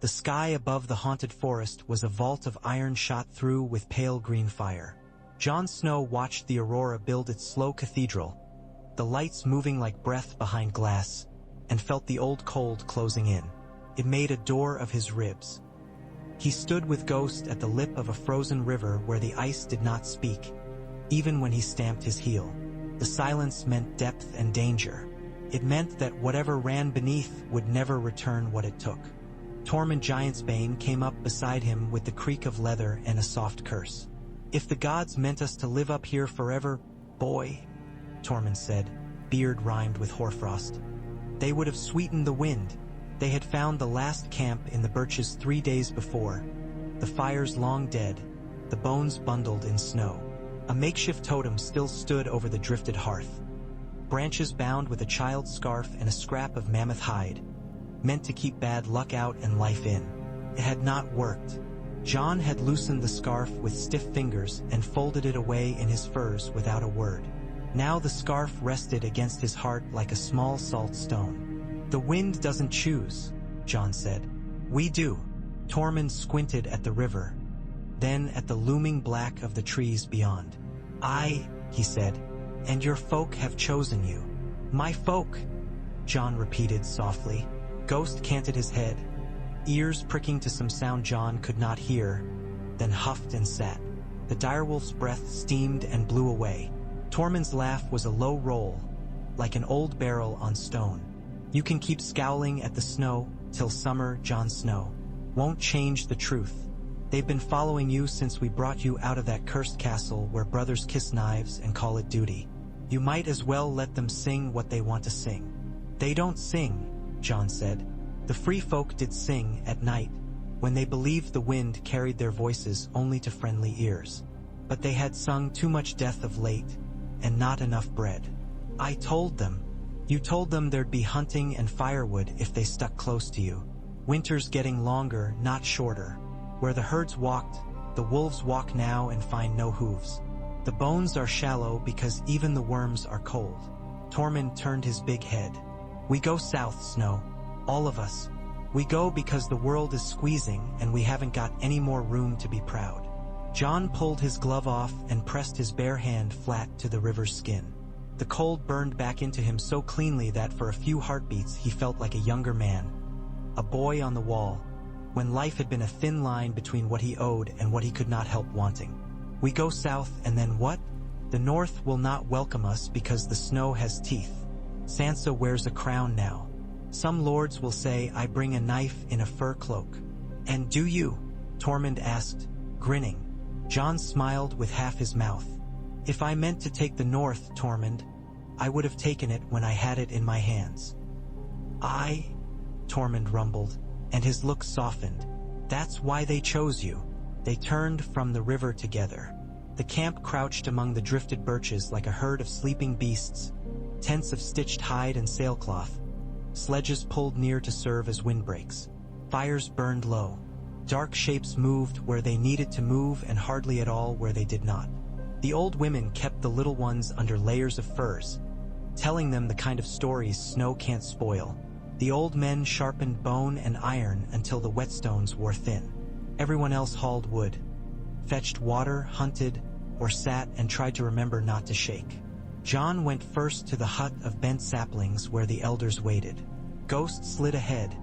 The sky above the haunted forest was a vault of iron shot through with pale green fire. Jon Snow watched the aurora build its slow cathedral, the lights moving like breath behind glass, and felt the old cold closing in. It made a door of his ribs. He stood with Ghost at the lip of a frozen river where the ice did not speak, even when he stamped his heel. The silence meant depth and danger. It meant that whatever ran beneath would never return what it took. Tormund Giantsbane came up beside him with the creak of leather and a soft curse. "If the gods meant us to live up here forever, boy," Tormund said, beard rhymed with hoarfrost, "they would have sweetened the wind." They had found the last camp in the birches 3 days before, the fires long dead, the bones bundled in snow. A makeshift totem still stood over the drifted hearth, branches bound with a child's scarf and a scrap of mammoth hide, meant to keep bad luck out and life in. It had not worked. Jon had loosened the scarf with stiff fingers and folded it away in his furs without a word. Now the scarf rested against his heart like a small salt stone. "The wind doesn't choose," Jon said. "We do." Tormund squinted at the river, then at the looming black of the trees beyond. "I," he said, "and your folk have chosen you." "My folk," Jon repeated softly. Ghost canted his head, ears pricking to some sound Jon could not hear, then huffed and sat. The direwolf's breath steamed and blew away. Tormund's laugh was a low roll, like an old barrel on stone. "You can keep scowling at the snow till summer, Jon Snow. Won't change the truth. They've been following you since we brought you out of that cursed castle where brothers kiss knives and call it duty. You might as well let them sing what they want to sing." "They don't sing," Jon said. "The free folk did sing at night, when they believed the wind carried their voices only to friendly ears. But they had sung too much death of late, and not enough bread. I told them. You told them there'd be hunting and firewood if they stuck close to you. Winter's getting longer, not shorter. Where the herds walked, the wolves walk now and find no hooves. The bones are shallow because even the worms are cold." Tormund turned his big head. "We go south, Snow. All of us. We go because the world is squeezing and we haven't got any more room to be proud." Jon pulled his glove off and pressed his bare hand flat to the river's skin. The cold burned back into him so cleanly that for a few heartbeats he felt like a younger man, a boy on the wall, when life had been a thin line between what he owed and what he could not help wanting. "We go south and then what? The north will not welcome us because the snow has teeth. Sansa wears a crown now. Some lords will say I bring a knife in a fur cloak." "And do you?" Tormund asked, grinning. Jon smiled with half his mouth. "If I meant to take the north, Tormund, I would have taken it when I had it in my hands." Tormund rumbled, and his look softened. "That's why they chose you." They turned from the river together. The camp crouched among the drifted birches like a herd of sleeping beasts, tents of stitched hide and sailcloth, sledges pulled near to serve as windbreaks. Fires burned low. Dark shapes moved where they needed to move and hardly at all where they did not. The old women kept the little ones under layers of furs, telling them the kind of stories snow can't spoil. The old men sharpened bone and iron until the whetstones wore thin. Everyone else hauled wood, fetched water, hunted, or sat and tried to remember not to shake. Jon went first to the hut of bent saplings where the elders waited. Ghost slid ahead,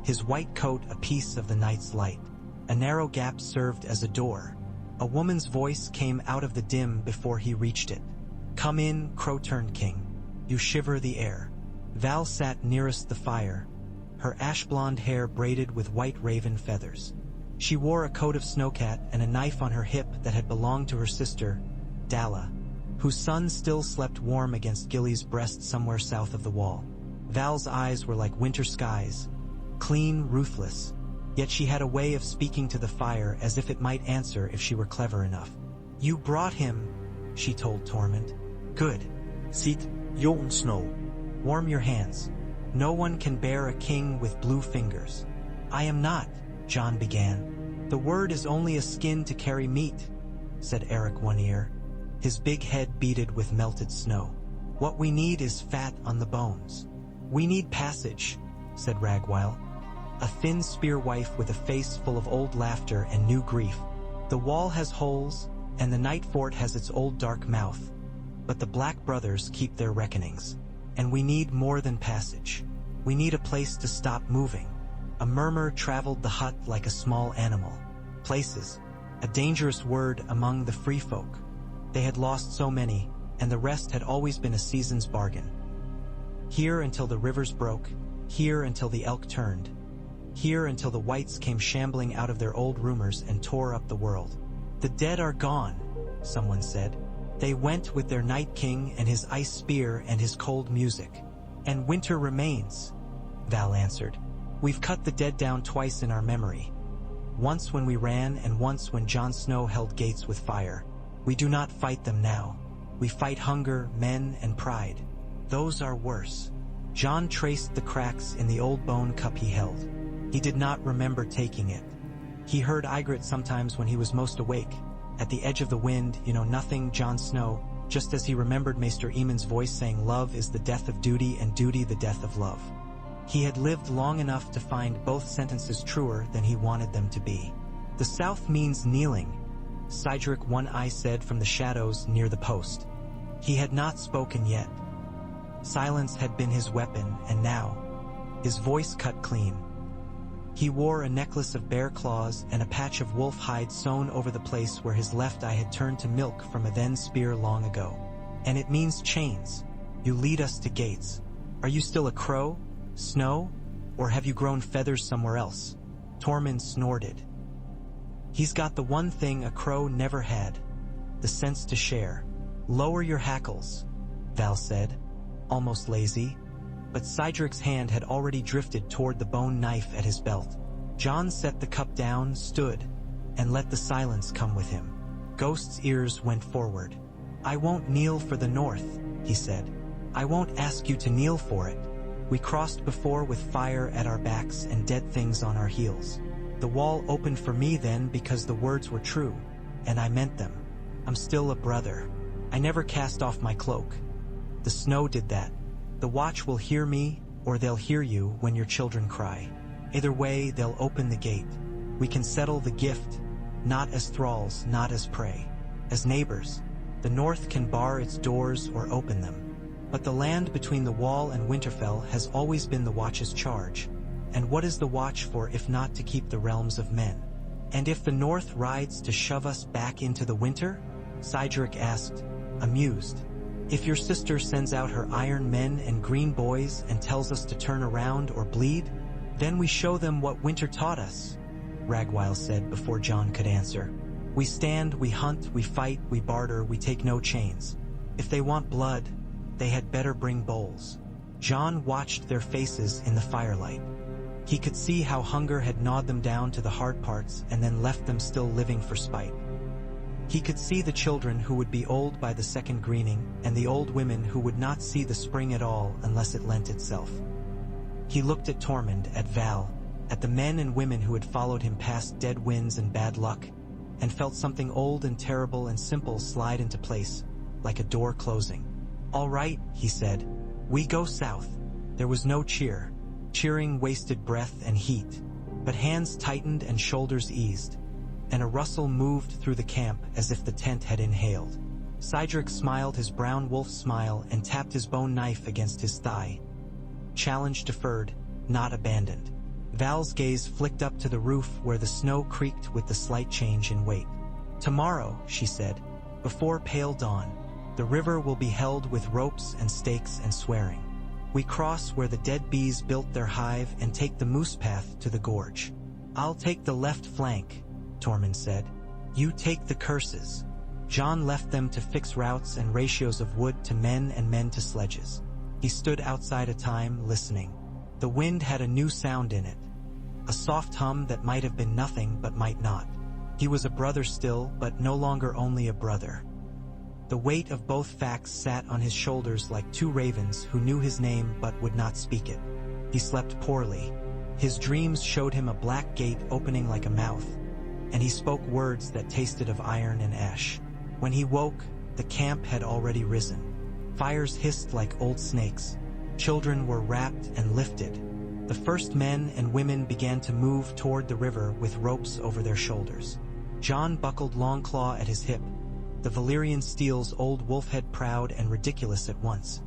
his white coat a piece of the night's light. A narrow gap served as a door. A woman's voice came out of the dim before he reached it. "Come in, Crow-turned King. You shiver the air." Val sat nearest the fire, her ash-blonde hair braided with white raven feathers. She wore a coat of snowcat and a knife on her hip that had belonged to her sister, Dalla, whose son still slept warm against Gilly's breast somewhere south of the wall. Val's eyes were like winter skies, clean, ruthless, yet she had a way of speaking to the fire as if it might answer if she were clever enough. "You brought him," she told Tormund. "Good. Sit, Jon Snow. Warm your hands. No one can bear a king with blue fingers." "I am not," Jon began. "The word is only a skin to carry meat," said Eric One Ear, his big head beaded with melted snow. "What we need is fat on the bones." "We need passage," said Ragwile. a thin spear wife with a face full of old laughter and new grief. The wall has holes, and the night fort has its old dark mouth. But the Black Brothers keep their reckonings. And we need more than passage. We need a place to stop moving. A murmur traveled the hut like a small animal. Places, a dangerous word among the free folk. They had lost so many, and the rest had always been a season's bargain. Here until the rivers broke, here until the elk turned, here until the whites came shambling out of their old rumors and tore up the world. The dead are gone, someone said. They went with their Night King and his ice spear and his cold music. And winter remains, Val answered. We've cut the dead down twice in our memory. Once when we ran and once when Jon Snow held gates with fire. We do not fight them now. We fight hunger, men, and pride. Those are worse. Jon traced the cracks in the old bone cup he held. He did not remember taking it. He heard Ygritte sometimes when he was most awake. At the edge of the wind, nothing, Jon Snow, just as he remembered Maester Aemon's voice saying love is the death of duty and duty the death of love. He had lived long enough to find both sentences truer than he wanted them to be. The south means kneeling, Cydric One Eye said from the shadows near the post. He had not spoken yet. Silence had been his weapon, and now, his voice cut clean. He wore a necklace of bear claws and a patch of wolf hide sewn over the place where his left eye had turned to milk from a then spear long ago. And it means chains. You lead us to gates. Are you still a crow, Snow, or have you grown feathers somewhere else? Tormund snorted. He's got the one thing a crow never had, the sense to share. Lower your hackles, Val said, almost lazy. But Cydric's hand had already drifted toward the bone knife at his belt. Jon set the cup down, stood, and let the silence come with him. Ghost's ears went forward. I won't kneel for the North, he said. I won't ask you to kneel for it. We crossed before with fire at our backs and dead things on our heels. The wall opened for me then because the words were true, and I meant them. I'm still a brother. I never cast off my cloak. The snow did that. The Watch will hear me, or they'll hear you when your children cry. Either way, they'll open the gate. We can settle the gift, not as thralls, not as prey. As neighbors, the North can bar its doors or open them. But the land between the Wall and Winterfell has always been the Watch's charge. And what is the Watch for if not to keep the realms of men? And if the North rides to shove us back into the winter? Cydric asked, amused. If your sister sends out her iron men and green boys and tells us to turn around or bleed, then we show them what winter taught us, Ragwile said before Jon could answer. We stand, we hunt, we fight, we barter, we take no chains. If they want blood, they had better bring bowls. Jon watched their faces in the firelight. He could see how hunger had gnawed them down to the hard parts and then left them still living for spite. He could see the children who would be old by the second greening, and the old women who would not see the spring at all unless it lent itself. He looked at Tormund, at Val, at the men and women who had followed him past dead winds and bad luck, and felt something old and terrible and simple slide into place, like a door closing. All right, he said. We go south. There was no cheer. Cheering wasted breath and heat. But hands tightened and shoulders eased. And a rustle moved through the camp as if the tent had inhaled. Cydric smiled his brown wolf smile and tapped his bone knife against his thigh. Challenge deferred, not abandoned. Val's gaze flicked up to the roof where the snow creaked with the slight change in weight. Tomorrow, she said, before pale dawn, the river will be held with ropes and stakes and swearing. We cross where the dead bees built their hive and take the moose path to the gorge. I'll take the left flank, Tormund said. You take the curses. Jon left them to fix routes and ratios of wood to men and men to sledges. He stood outside a time, listening. The wind had a new sound in it. A soft hum that might have been nothing but might not. He was a brother still, but no longer only a brother. The weight of both facts sat on his shoulders like two ravens who knew his name but would not speak it. He slept poorly. His dreams showed him a black gate opening like a mouth, and he spoke words that tasted of iron and ash. When he woke, the camp had already risen. Fires hissed like old snakes. Children were wrapped and lifted. The first men and women began to move toward the river with ropes over their shoulders. Jon buckled Longclaw at his hip, the Valyrian steel's old wolf head proud and ridiculous at once,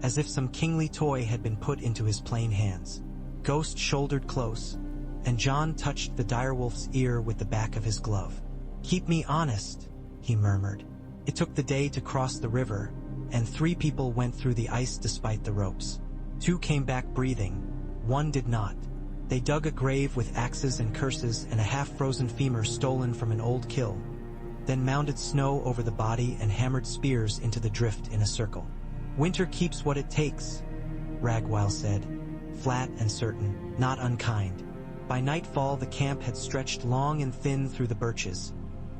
as if some kingly toy had been put into his plain hands. Ghost shouldered close, and Jon touched the direwolf's ear with the back of his glove. "Keep me honest," he murmured. It took the day to cross the river, and 3 people went through the ice despite the ropes. 2 came back breathing, 1 did not. They dug a grave with axes and curses and a half-frozen femur stolen from an old kill, then mounded snow over the body and hammered spears into the drift in a circle. "Winter keeps what it takes," Ragwile said, flat and certain, not unkind. By nightfall the camp had stretched long and thin through the birches,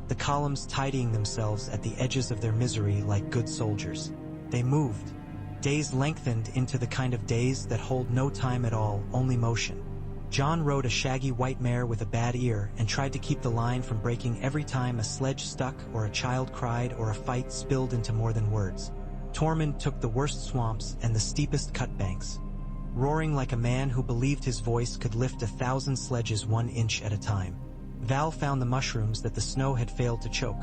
the columns tidying themselves at the edges of their misery like good soldiers. They moved. Days lengthened into the kind of days that hold no time at all, only motion. Jon rode a shaggy white mare with a bad ear and tried to keep the line from breaking every time a sledge stuck or a child cried or a fight spilled into more than words. Tormund took the worst swamps and the steepest cut banks, roaring like a man who believed his voice could lift 1,000 sledges 1 inch at a time. Val found the mushrooms that the snow had failed to choke,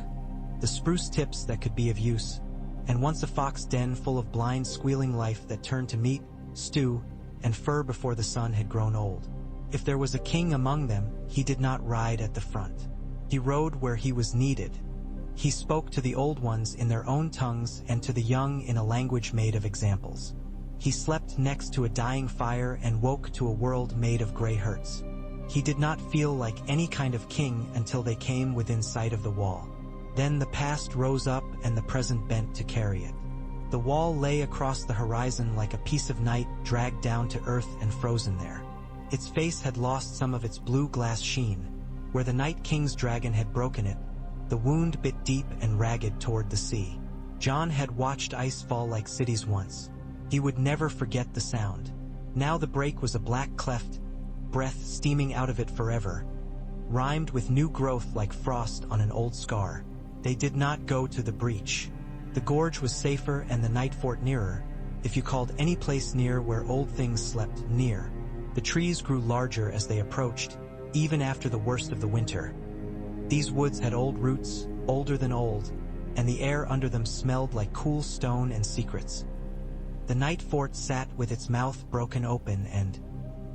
the spruce tips that could be of use, and once a fox den full of blind, squealing life that turned to meat, stew, and fur before the sun had grown old. If there was a king among them, he did not ride at the front. He rode where he was needed. He spoke to the old ones in their own tongues and to the young in a language made of examples. He slept next to a dying fire and woke to a world made of gray hurts. He did not feel like any kind of king until they came within sight of the wall. Then the past rose up and the present bent to carry it. The wall lay across the horizon like a piece of night dragged down to earth and frozen there. Its face had lost some of its blue glass sheen. Where the Night King's dragon had broken it, the wound bit deep and ragged toward the sea. Jon had watched ice fall like cities once. He would never forget the sound. Now the break was a black cleft, breath steaming out of it forever, rhymed with new growth like frost on an old scar. They did not go to the breach. The gorge was safer and the night fort nearer, if you called any place near where old things slept near. The trees grew larger as they approached, even after the worst of the winter. These woods had old roots, older than old, and the air under them smelled like cool stone and secrets. The night fort sat with its mouth broken open and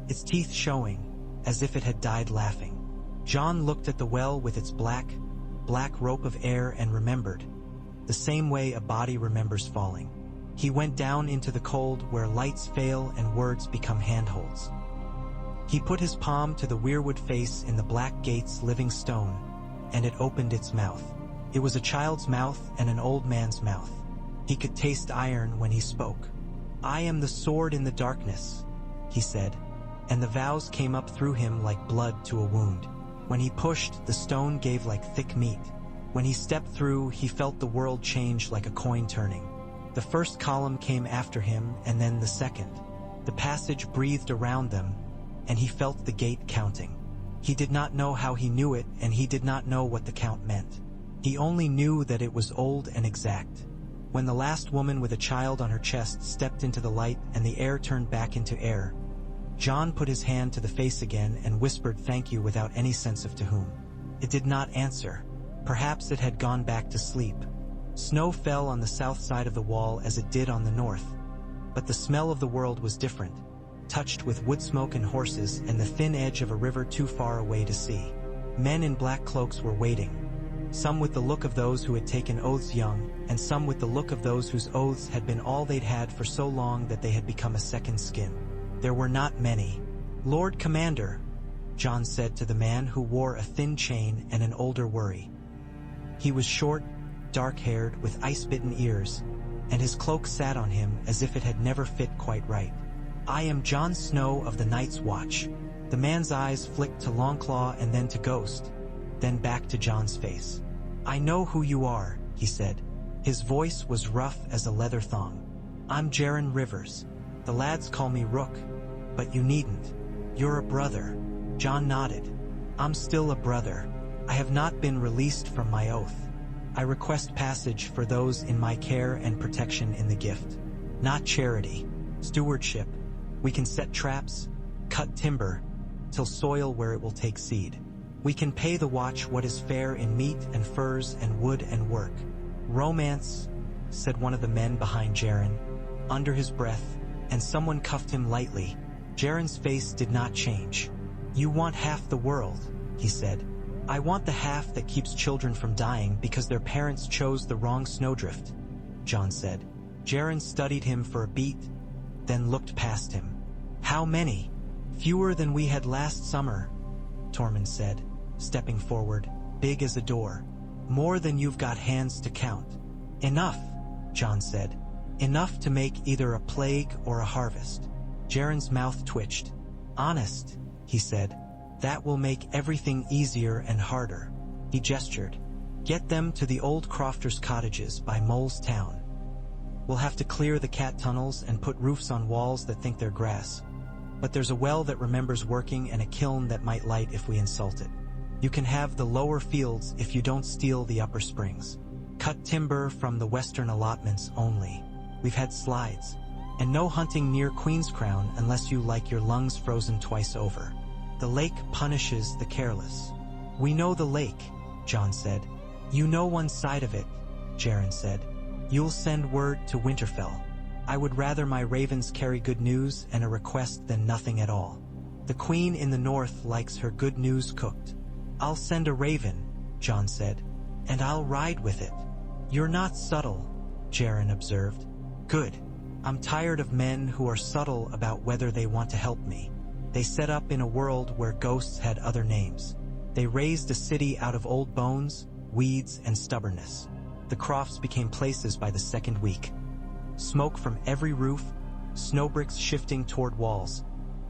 its teeth showing, as if it had died laughing. Jon looked at the well with its black rope of air and remembered, the same way a body remembers falling. He went down into the cold where lights fail and words become handholds. He put his palm to the weirwood face in the black gate's living stone, and it opened its mouth. It was a child's mouth and an old man's mouth. He could taste iron when he spoke. "I am the sword in the darkness," he said, and the vows came up through him like blood to a wound. When he pushed, the stone gave like thick meat. When he stepped through, he felt the world change like a coin turning. The first column came after him, and then the second. The passage breathed around them, and he felt the gate counting. He did not know how he knew it, and he did not know what the count meant. He only knew that it was old and exact. When the last woman with a child on her chest stepped into the light and the air turned back into air, Jon put his hand to the face again and whispered thank you without any sense of to whom. It did not answer. Perhaps it had gone back to sleep. Snow fell on the south side of the wall as it did on the north, but the smell of the world was different, touched with wood smoke and horses and the thin edge of a river too far away to see. Men in black cloaks were waiting, some with the look of those who had taken oaths young, and some with the look of those whose oaths had been all they'd had for so long that they had become a second skin. There were not many. "Lord Commander," Jon said to the man who wore a thin chain and an older worry. He was short, dark-haired, with ice-bitten ears, and his cloak sat on him as if it had never fit quite right. "I am Jon Snow of the Night's Watch." The man's eyes flicked to Longclaw and then to Ghost, then back to Jon's face. "I know who you are," he said. His voice was rough as a leather thong. "I'm Jaren Rivers. The lads call me Rook, but you needn't. You're a brother." Jon nodded. "I'm still a brother. I have not been released from my oath. I request passage for those in my care and protection in the gift. Not charity. Stewardship. We can set traps, cut timber, till soil where it will take seed. We can pay the watch what is fair in meat and furs and wood and work. Romance, said one of the men behind Jaren, under his breath, and someone cuffed him lightly. Jaren's face did not change. You want half the world, he said. I want the half that keeps children from dying because their parents chose the wrong snowdrift, John said. Jaren studied him for a beat, then looked past him. How many? Fewer than we had last summer, Tormund said, stepping forward, big as a door. More than you've got hands to count. Enough, John said. Enough to make either a plague or a harvest. Jaren's mouth twitched. Honest, he said. That will make everything easier and harder. He gestured. Get them to the old crofters' cottages by Mole's Town. We'll have to clear the cat tunnels and put roofs on walls that think they're grass. But there's a well that remembers working and a kiln that might light if we insult it. You can have the lower fields if you don't steal the upper springs. Cut timber from the western allotments only. We've had slides. And no hunting near Queen's Crown unless you like your lungs frozen twice over. The lake punishes the careless. We know the lake, John said. You know one side of it, Jaren said. You'll send word to Winterfell. I would rather my ravens carry good news and a request than nothing at all. The queen in the north likes her good news cooked. I'll send a raven, John said, and I'll ride with it. You're not subtle, Jaren observed. Good. I'm tired of men who are subtle about whether they want to help me. They set up in a world where ghosts had other names. They raised a city out of old bones, weeds, and stubbornness. The crofts became places by the second week. Smoke from every roof, snowbricks shifting toward walls.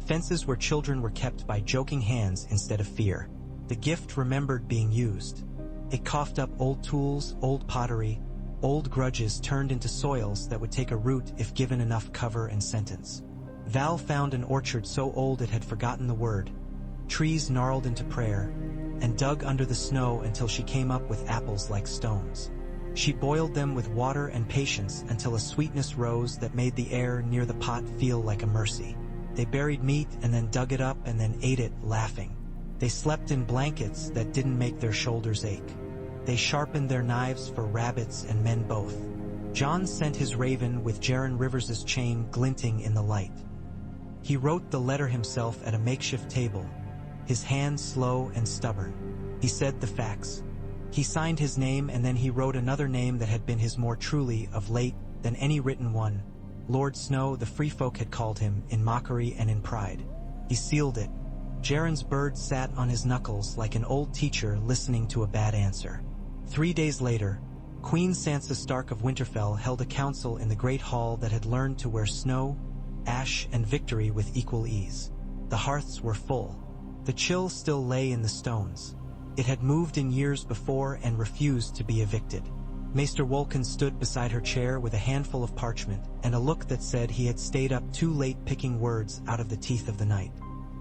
Fences where children were kept by joking hands instead of fear. The gift remembered being used. It coughed up old tools, old pottery, old grudges turned into soils that would take a root if given enough cover and sentence. Val found an orchard so old it had forgotten the word. Trees gnarled into prayer, and dug under the snow until she came up with apples like stones. She boiled them with water and patience until a sweetness rose that made the air near the pot feel like a mercy. They buried meat and then dug it up and then ate it, laughing. They slept in blankets that didn't make their shoulders ache. They sharpened their knives for rabbits and men both. John sent his raven with Jaren Rivers's chain glinting in the light. He wrote the letter himself at a makeshift table, his hand slow and stubborn. He said the facts. He signed his name and then he wrote another name that had been his more truly, of late, than any written one. Lord Snow, the free folk had called him, in mockery and in pride. He sealed it. Jaren's bird sat on his knuckles like an old teacher listening to a bad answer. 3 days later, Queen Sansa Stark of Winterfell held a council in the great hall that had learned to wear snow, ash, and victory with equal ease. The hearths were full. The chill still lay in the stones. It had moved in years before and refused to be evicted. Maester Wolken stood beside her chair with a handful of parchment and a look that said he had stayed up too late picking words out of the teeth of the night.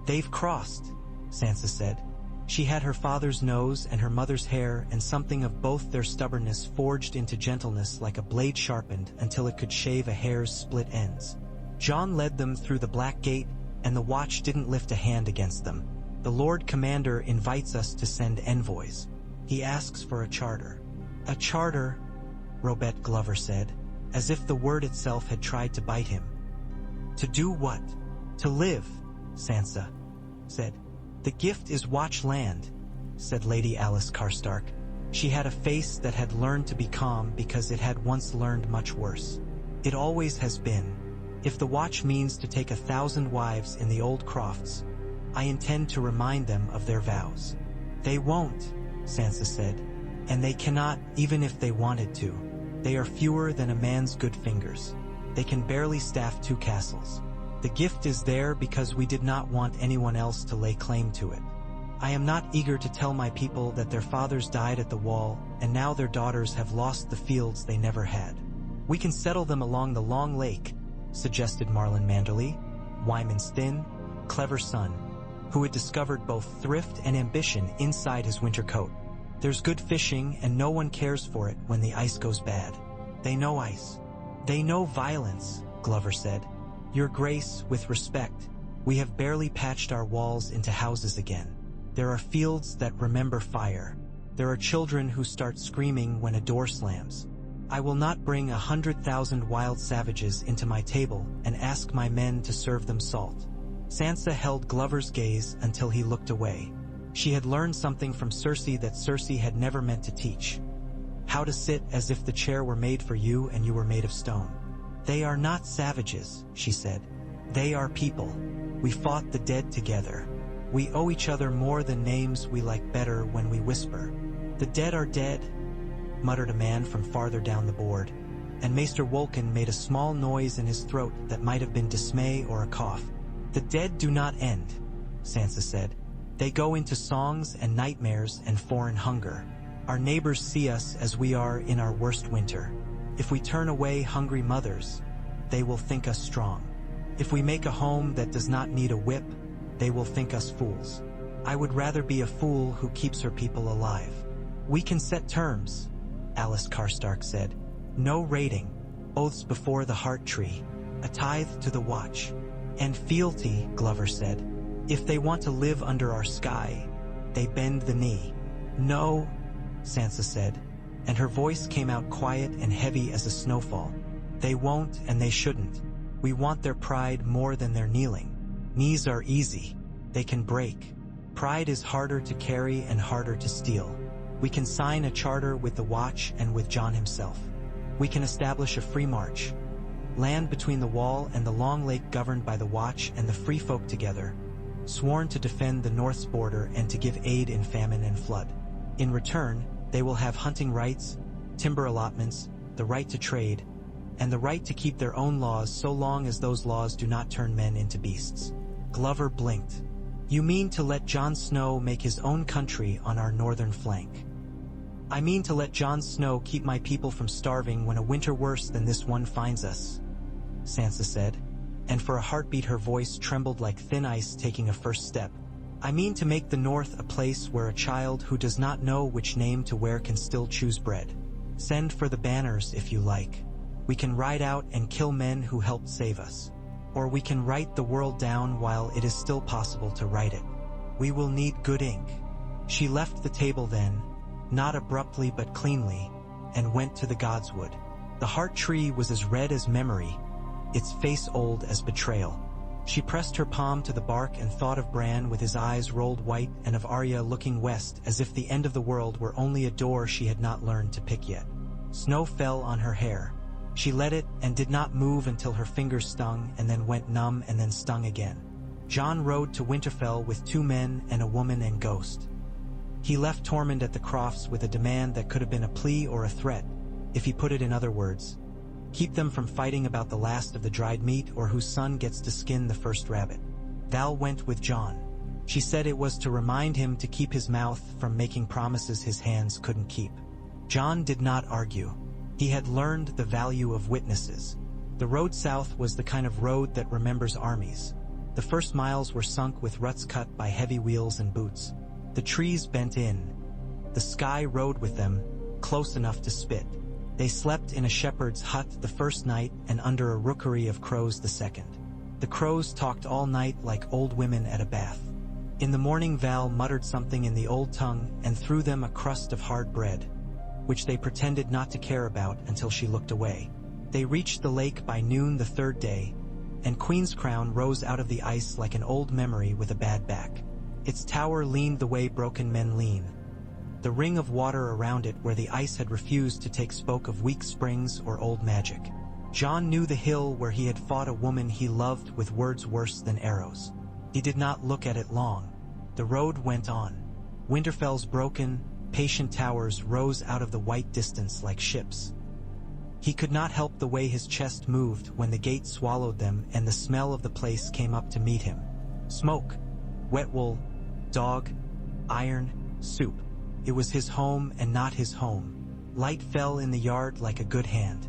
They've crossed, Sansa said. She had her father's nose and her mother's hair and something of both their stubbornness forged into gentleness like a blade sharpened until it could shave a hair's split ends. Jon led them through the Black Gate, and the Watch didn't lift a hand against them. The Lord Commander invites us to send envoys. He asks for a charter. A charter, Robert Glover said, as if the word itself had tried to bite him. To do what? To live, Sansa said. The gift is Watch land, said Lady Alice Karstark. She had a face that had learned to be calm because it had once learned much worse. It always has been. If the Watch means to take 1,000 wives in the old crofts, I intend to remind them of their vows. They won't, Sansa said, and they cannot even if they wanted to. They are fewer than a man's good fingers. They can barely staff 2 castles. The gift is there because we did not want anyone else to lay claim to it. I am not eager to tell my people that their fathers died at the wall and now their daughters have lost the fields they never had. We can settle them along the long lake, suggested Marlon Manderly, Wyman's thin, clever son, who had discovered both thrift and ambition inside his winter coat. There's good fishing and no one cares for it when the ice goes bad. They know ice. They know violence, Glover said. Your Grace, with respect, We have barely patched our walls into houses again. There are fields that remember fire. There are children who start screaming when a door slams. I will not bring 100,000 wild savages into my table and ask my men to serve them salt. Sansa held Glover's gaze until he looked away. She had learned something from Cersei that Cersei had never meant to teach. How to sit as if the chair were made for you and you were made of stone. They are not savages, she said. They are people. We fought the dead together. We owe each other more than names we like better when we whisper. The dead are dead, muttered a man from farther down the board, and Maester Wolkan made a small noise in his throat that might have been dismay or a cough. The dead do not end, Sansa said. They go into songs and nightmares and foreign hunger. Our neighbors see us as we are in our worst winter. If we turn away hungry mothers, they will think us strong. If we make a home that does not need a whip, they will think us fools. I would rather be a fool who keeps her people alive. We can set terms, Alice Karstark said. No raiding, oaths before the heart tree, a tithe to the watch, and fealty, Glover said. If they want to live under our sky, they bend the knee. No, Sansa said, and her voice came out quiet and heavy as a snowfall. They won't and they shouldn't. We want their pride more than their kneeling. Knees are easy. They can break. Pride is harder to carry and harder to steal. We can sign a charter with the Watch and with Jon himself. We can establish a free march. Land between the Wall and the Long Lake governed by the Watch and the Free Folk together, sworn to defend the North's border and to give aid in famine and flood. In return, they will have hunting rights, timber allotments, the right to trade, and the right to keep their own laws so long as those laws do not turn men into beasts. Glover blinked. You mean to let Jon Snow make his own country on our northern flank? I mean to let Jon Snow keep my people from starving when a winter worse than this one finds us, Sansa said, and for a heartbeat her voice trembled like thin ice taking a first step. I mean to make the North a place where a child who does not know which name to wear can still choose bread. Send for the banners if you like. We can ride out and kill men who helped save us. Or we can write the world down while it is still possible to write it. We will need good ink. She left the table then, not abruptly but cleanly, and went to the godswood. The heart tree was as red as memory, its face old as betrayal. She pressed her palm to the bark and thought of Bran with his eyes rolled white and of Arya looking west as if the end of the world were only a door she had not learned to pick yet. Snow fell on her hair. She let it and did not move until her fingers stung and then went numb and then stung again. Jon rode to Winterfell with 2 men and a woman and Ghost. He left Tormund at the Crofts with a demand that could have been a plea or a threat, if he put it in other words. Keep them from fighting about the last of the dried meat or whose son gets to skin the first rabbit. Val went with Jon. She said it was to remind him to keep his mouth from making promises his hands couldn't keep. Jon did not argue. He had learned the value of witnesses. The road south was the kind of road that remembers armies. The first miles were sunk with ruts cut by heavy wheels and boots. The trees bent in. The sky rode with them, close enough to spit. They slept in a shepherd's hut the first night and under a rookery of crows the second. The crows talked all night like old women at a bath. In the morning Val muttered something in the old tongue and threw them a crust of hard bread, which they pretended not to care about until she looked away. They reached the lake by noon the 3rd day, and Queen's Crown rose out of the ice like an old memory with a bad back. Its tower leaned the way broken men lean. The ring of water around it where the ice had refused to take spoke of weak springs or old magic. Jon knew the hill where he had fought a woman he loved with words worse than arrows. He did not look at it long. The road went on. Winterfell's broken, patient towers rose out of the white distance like ships. He could not help the way his chest moved when the gate swallowed them and the smell of the place came up to meet him. Smoke, wet wool, dog, iron, soup. It was his home and not his home. Light fell in the yard like a good hand.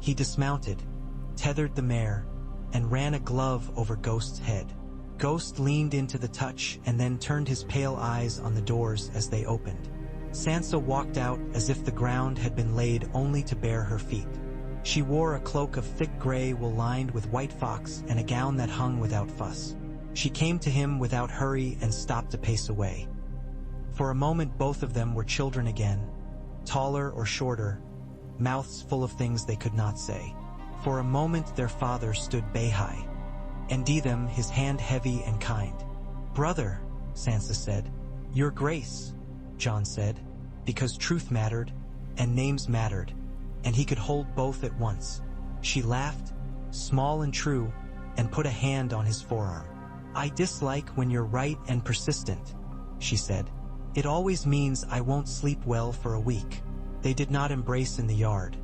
He dismounted, tethered the mare, and ran a glove over Ghost's head. Ghost leaned into the touch and then turned his pale eyes on the doors as they opened. Sansa walked out as if the ground had been laid only to bare her feet. She wore a cloak of thick gray wool lined with white fox and a gown that hung without fuss. She came to him without hurry and stopped a pace away. For a moment both of them were children again, taller or shorter, mouths full of things they could not say. For a moment their father stood bay-high, and them, his hand heavy and kind. "Brother," Sansa said. "Your grace," Jon said, because truth mattered, and names mattered, and he could hold both at once. She laughed, small and true, and put a hand on his forearm. "I dislike when you're right and persistent," she said. "It always means I won't sleep well for a week." They did not embrace in the yard.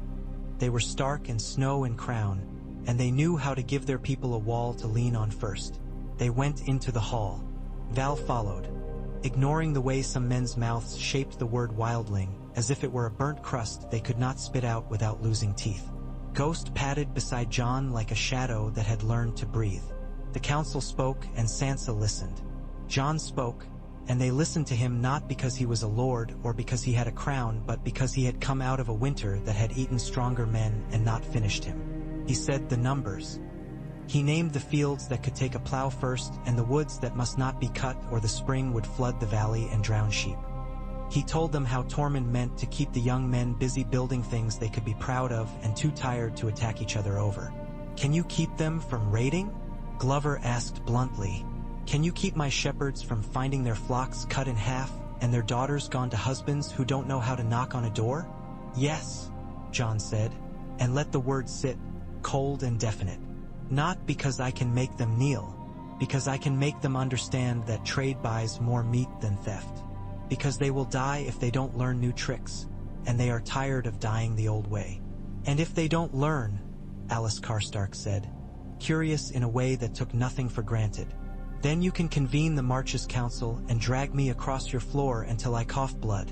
They were Stark and Snow and Crown, and they knew how to give their people a wall to lean on first. They went into the hall. Val followed, ignoring the way some men's mouths shaped the word wildling, as if it were a burnt crust they could not spit out without losing teeth. Ghost padded beside Jon like a shadow that had learned to breathe. The council spoke and Sansa listened. Jon spoke, and they listened to him not because he was a lord or because he had a crown, but because he had come out of a winter that had eaten stronger men and not finished him. He said the numbers. He named the fields that could take a plow first and the woods that must not be cut or the spring would flood the valley and drown sheep. He told them how Tormund meant to keep the young men busy building things they could be proud of and too tired to attack each other over. "Can you keep them from raiding?" Glover asked bluntly. "Can you keep my shepherds from finding their flocks cut in half and their daughters gone to husbands who don't know how to knock on a door?" "Yes," Jon said, and let the word sit, cold and definite. "Not because I can make them kneel, because I can make them understand that trade buys more meat than theft. Because they will die if they don't learn new tricks, and they are tired of dying the old way. And if they don't learn," Alice Karstark said, curious in a way that took nothing for granted, "then you can convene the Marches Council and drag me across your floor until I cough blood,"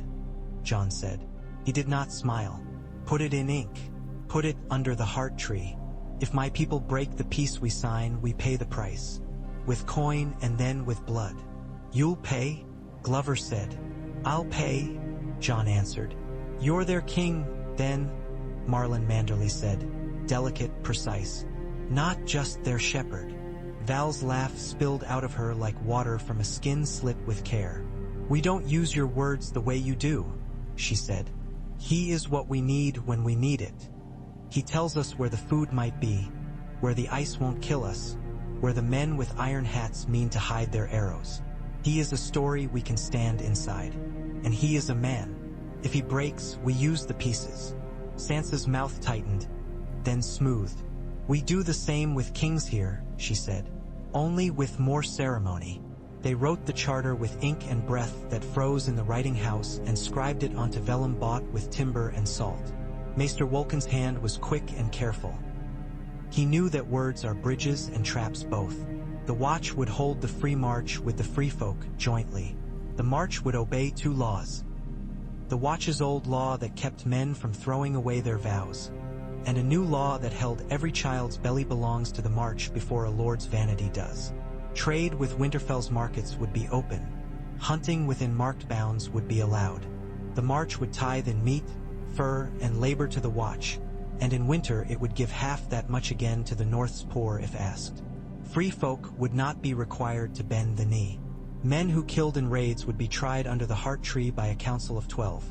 Jon said. He did not smile. "Put it in ink. Put it under the heart tree. If my people break the peace we sign, we pay the price. With coin and then with blood." "You'll pay?" Glover said. "I'll pay," Jon answered. "You're their king, then," Marlon Manderly said, delicate, precise. "Not just their shepherd." Val's laugh spilled out of her like water from a skin slit with care. "We don't use your words the way you do," she said. "He is what we need when we need it. He tells us where the food might be, where the ice won't kill us, where the men with iron hats mean to hide their arrows. He is a story we can stand inside. And he is a man. If he breaks, we use the pieces." Sansa's mouth tightened, then smoothed. "We do the same with kings here," she said. "Only with more ceremony." They wrote the charter with ink and breath that froze in the writing house and scribed it onto vellum bought with timber and salt. Maester Wolken's hand was quick and careful. He knew that words are bridges and traps both. The Watch would hold the Free March with the Free Folk jointly. The March would obey two laws. The Watch's old law that kept men from throwing away their vows, and a new law that held every child's belly belongs to the March before a lord's vanity does. Trade with Winterfell's markets would be open. Hunting within marked bounds would be allowed. The March would tithe in meat, fur, and labor to the Watch, and in winter it would give half that much again to the North's poor if asked. Free folk would not be required to bend the knee. Men who killed in raids would be tried under the Heart Tree by a council of 12.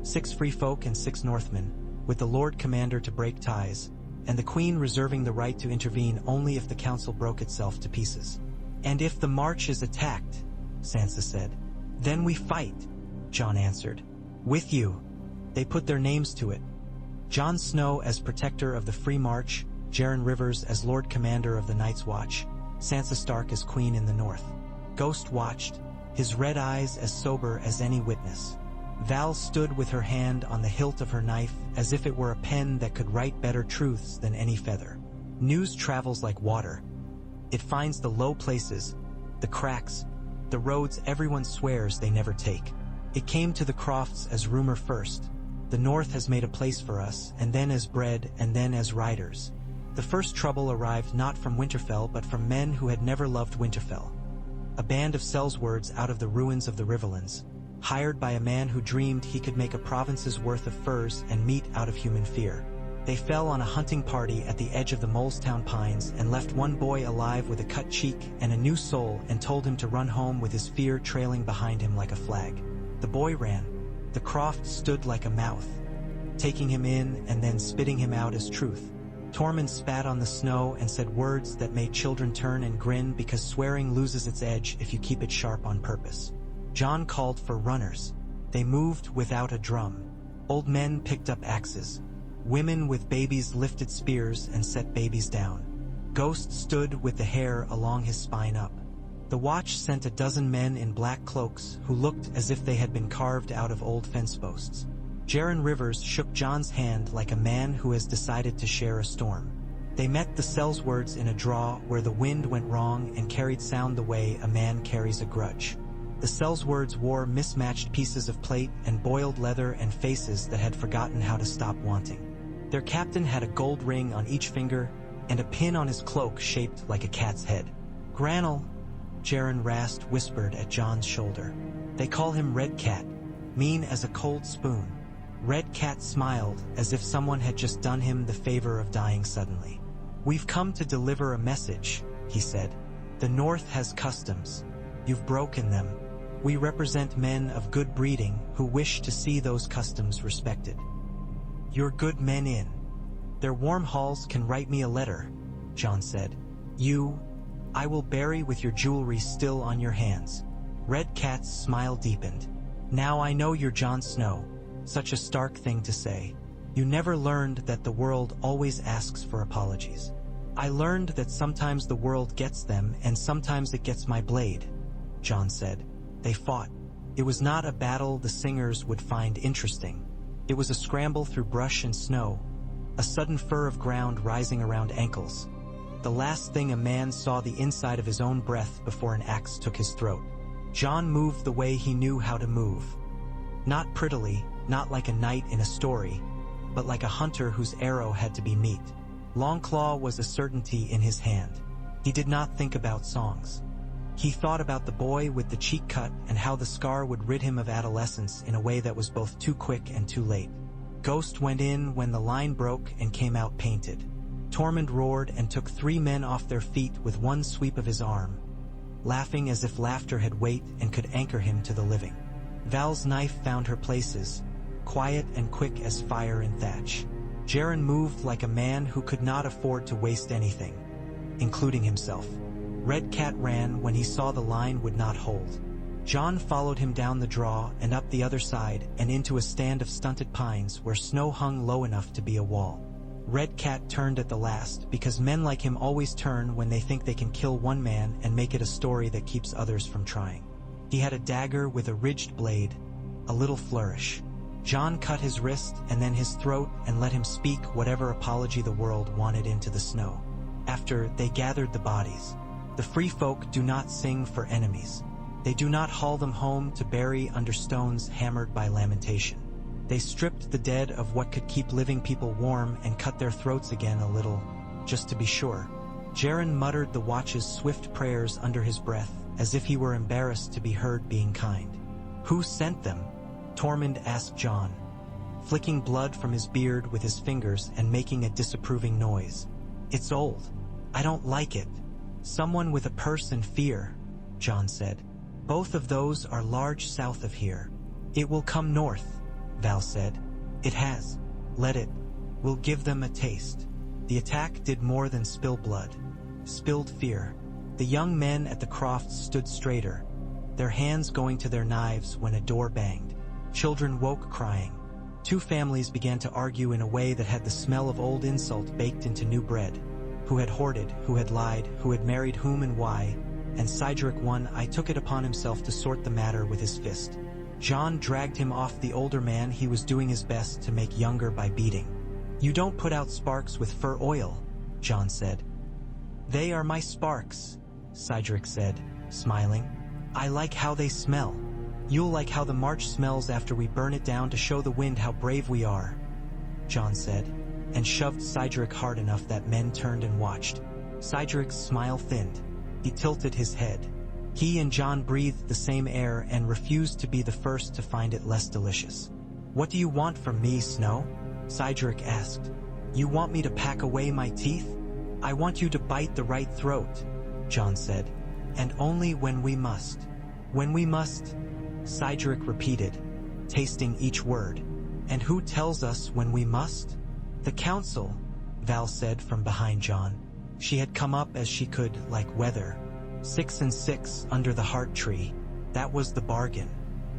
6 free folk and 6 Northmen, with the Lord Commander to break ties, and the Queen reserving the right to intervene only if the council broke itself to pieces. "And if the March is attacked," Sansa said. "Then we fight," Jon answered. "With you." They put their names to it. Jon Snow as protector of the Free March, Jaren Rivers as Lord Commander of the Night's Watch, Sansa Stark as Queen in the North. Ghost watched, his red eyes as sober as any witness. Val stood with her hand on the hilt of her knife as if it were a pen that could write better truths than any feather. News travels like water. It finds the low places, the cracks, the roads everyone swears they never take. It came to the Crofts as rumor first. The North has made a place for us, and then as bread, and then as riders. The first trouble arrived not from Winterfell but from men who had never loved Winterfell. A band of Sellswords out of the ruins of the Riverlands, hired by a man who dreamed he could make a province's worth of furs and meat out of human fear. They fell on a hunting party at the edge of the Molestown Pines and left one boy alive with a cut cheek and a new soul and told him to run home with his fear trailing behind him like a flag. The boy ran. The croft stood like a mouth, taking him in and then spitting him out as truth. Tormund spat on the snow and said words that made children turn and grin because swearing loses its edge if you keep it sharp on purpose. Jon called for runners. They moved without a drum. Old men picked up axes. Women with babies lifted spears and set babies down. Ghost stood with the hair along his spine up. The watch sent a dozen men in black cloaks who looked as if they had been carved out of old fence posts. Jaron Rivers shook Jon's hand like a man who has decided to share a storm. They met the Sellswords in a draw where the wind went wrong and carried sound the way a man carries a grudge. The Sellswords wore mismatched pieces of plate and boiled leather and faces that had forgotten how to stop wanting. Their captain had a gold ring on each finger and a pin on his cloak shaped like a cat's head. "Gran'l," Jaron Rast whispered at Jon's shoulder. "They call him Red Cat, mean as a cold spoon." Red Cat smiled as if someone had just done him the favor of dying suddenly. "We've come to deliver a message," he said. "The North has customs. You've broken them. We represent men of good breeding who wish to see those customs respected. You're good men in. Their warm halls can write me a letter," Jon said. I will bury with your jewelry still on your hands." Red Cat's smile deepened. "Now I know you're Jon Snow." Such a stark thing to say. "You never learned that the world always asks for apologies." "I learned that sometimes the world gets them and sometimes it gets my blade," Jon said. They fought. It was not a battle the singers would find interesting. It was a scramble through brush and snow, a sudden fur of ground rising around ankles. The last thing a man saw the inside of his own breath before an axe took his throat. Jon moved the way he knew how to move. Not prettily, not like a knight in a story, but like a hunter whose arrow had to be meat. Longclaw was a certainty in his hand. He did not think about songs. He thought about the boy with the cheek cut and how the scar would rid him of adolescence in a way that was both too quick and too late. Ghost went in when the line broke and came out painted. Tormund roared and took 3 men off their feet with one sweep of his arm, laughing as if laughter had weight and could anchor him to the living. Val's knife found her places, quiet and quick as fire and thatch. Jaron moved like a man who could not afford to waste anything, including himself. Red Cat ran when he saw the line would not hold. Jon followed him down the draw and up the other side and into a stand of stunted pines where snow hung low enough to be a wall. Red Cat turned at the last because men like him always turn when they think they can kill one man and make it a story that keeps others from trying. He had a dagger with a ridged blade, a little flourish. Jon cut his wrist and then his throat and let him speak whatever apology the world wanted into the snow. After they gathered the bodies, the free folk do not sing for enemies. They do not haul them home to bury under stones hammered by lamentation. They stripped the dead of what could keep living people warm and cut their throats again a little, just to be sure. Jaron muttered the watch's swift prayers under his breath, as if he were embarrassed to be heard being kind. "Who sent them?" Tormund asked Jon, flicking blood from his beard with his fingers and making a disapproving noise. "It's old. I don't like it." "Someone with a purse and fear," Jon said. "Both of those are large south of here." "It will come north," Val said. "It has. Let it. We'll give them a taste." The attack did more than spill blood. Spilled fear. The young men at the crofts stood straighter, their hands going to their knives when a door banged. Children woke crying. 2 families began to argue in a way that had the smell of old insult baked into new bread. Who had hoarded, who had lied, who had married whom and why, and Cydric I took it upon himself to sort the matter with his fist. Jon dragged him off the older man he was doing his best to make younger by beating. "You don't put out sparks with fur oil," Jon said. "They are my sparks," Cydric said, smiling. "I like how they smell. You'll like how the march smells after we burn it down to show the wind how brave we are," Jon said, and shoved Cydric hard enough that men turned and watched. Cydric's smile thinned. He tilted his head. He and Jon breathed the same air and refused to be the first to find it less delicious. "What do you want from me, Snow?" Cydric asked. You want me to pack away my teeth? I want you to bite the right throat, John said. And only when we must. When we must, Cydric repeated, tasting each word. And who tells us when we must? The council, Val said from behind John. She had come up as she could, like weather. 6 and 6 under the heart tree. That was the bargain.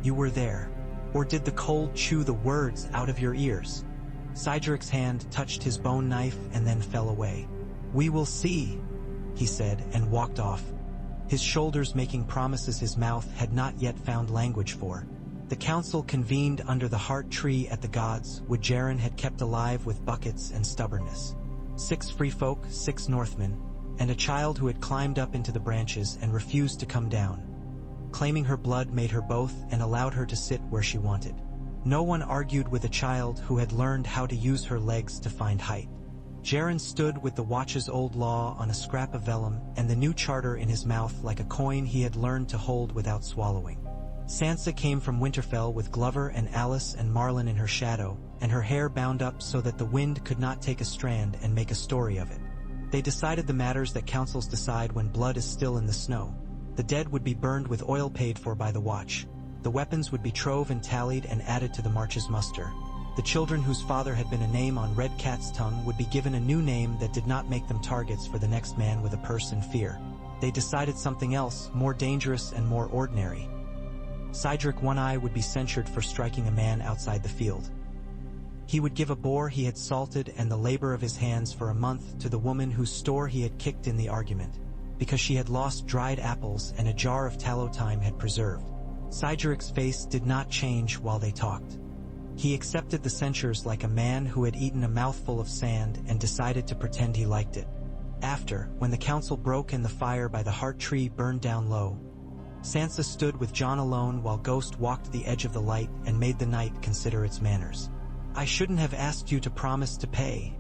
You were there. Or did the cold chew the words out of your ears? Cydric's hand touched his bone knife and then fell away. We will see, he said, and walked off, his shoulders making promises his mouth had not yet found language for. The council convened under the heart tree at the gods, which Jaren had kept alive with buckets and stubbornness. 6 free folk, 6 Northmen, and a child who had climbed up into the branches and refused to come down. Claiming her blood made her both and allowed her to sit where she wanted. No one argued with a child who had learned how to use her legs to find height. Jaren stood with the Watch's old law on a scrap of vellum and the new charter in his mouth like a coin he had learned to hold without swallowing. Sansa came from Winterfell with Glover and Alice and Marlin in her shadow, and her hair bound up so that the wind could not take a strand and make a story of it. They decided the matters that councils decide when blood is still in the snow. The dead would be burned with oil paid for by the Watch. The weapons would be trove and tallied and added to the march's muster. The children whose father had been a name on Red Cat's tongue would be given a new name that did not make them targets for the next man with a purse and fear. They decided something else, more dangerous and more ordinary. Cydric One Eye would be censured for striking a man outside the field. He would give a boar he had salted and the labor of his hands for a month to the woman whose store he had kicked in the argument, because she had lost dried apples and a jar of tallow thyme had preserved. Cydric's face did not change while they talked. He accepted the censures like a man who had eaten a mouthful of sand and decided to pretend he liked it. After, when the council broke and the fire by the heart tree burned down low, Sansa stood with Jon alone while Ghost walked the edge of the light and made the night consider its manners. I shouldn't have asked you to promise to pay,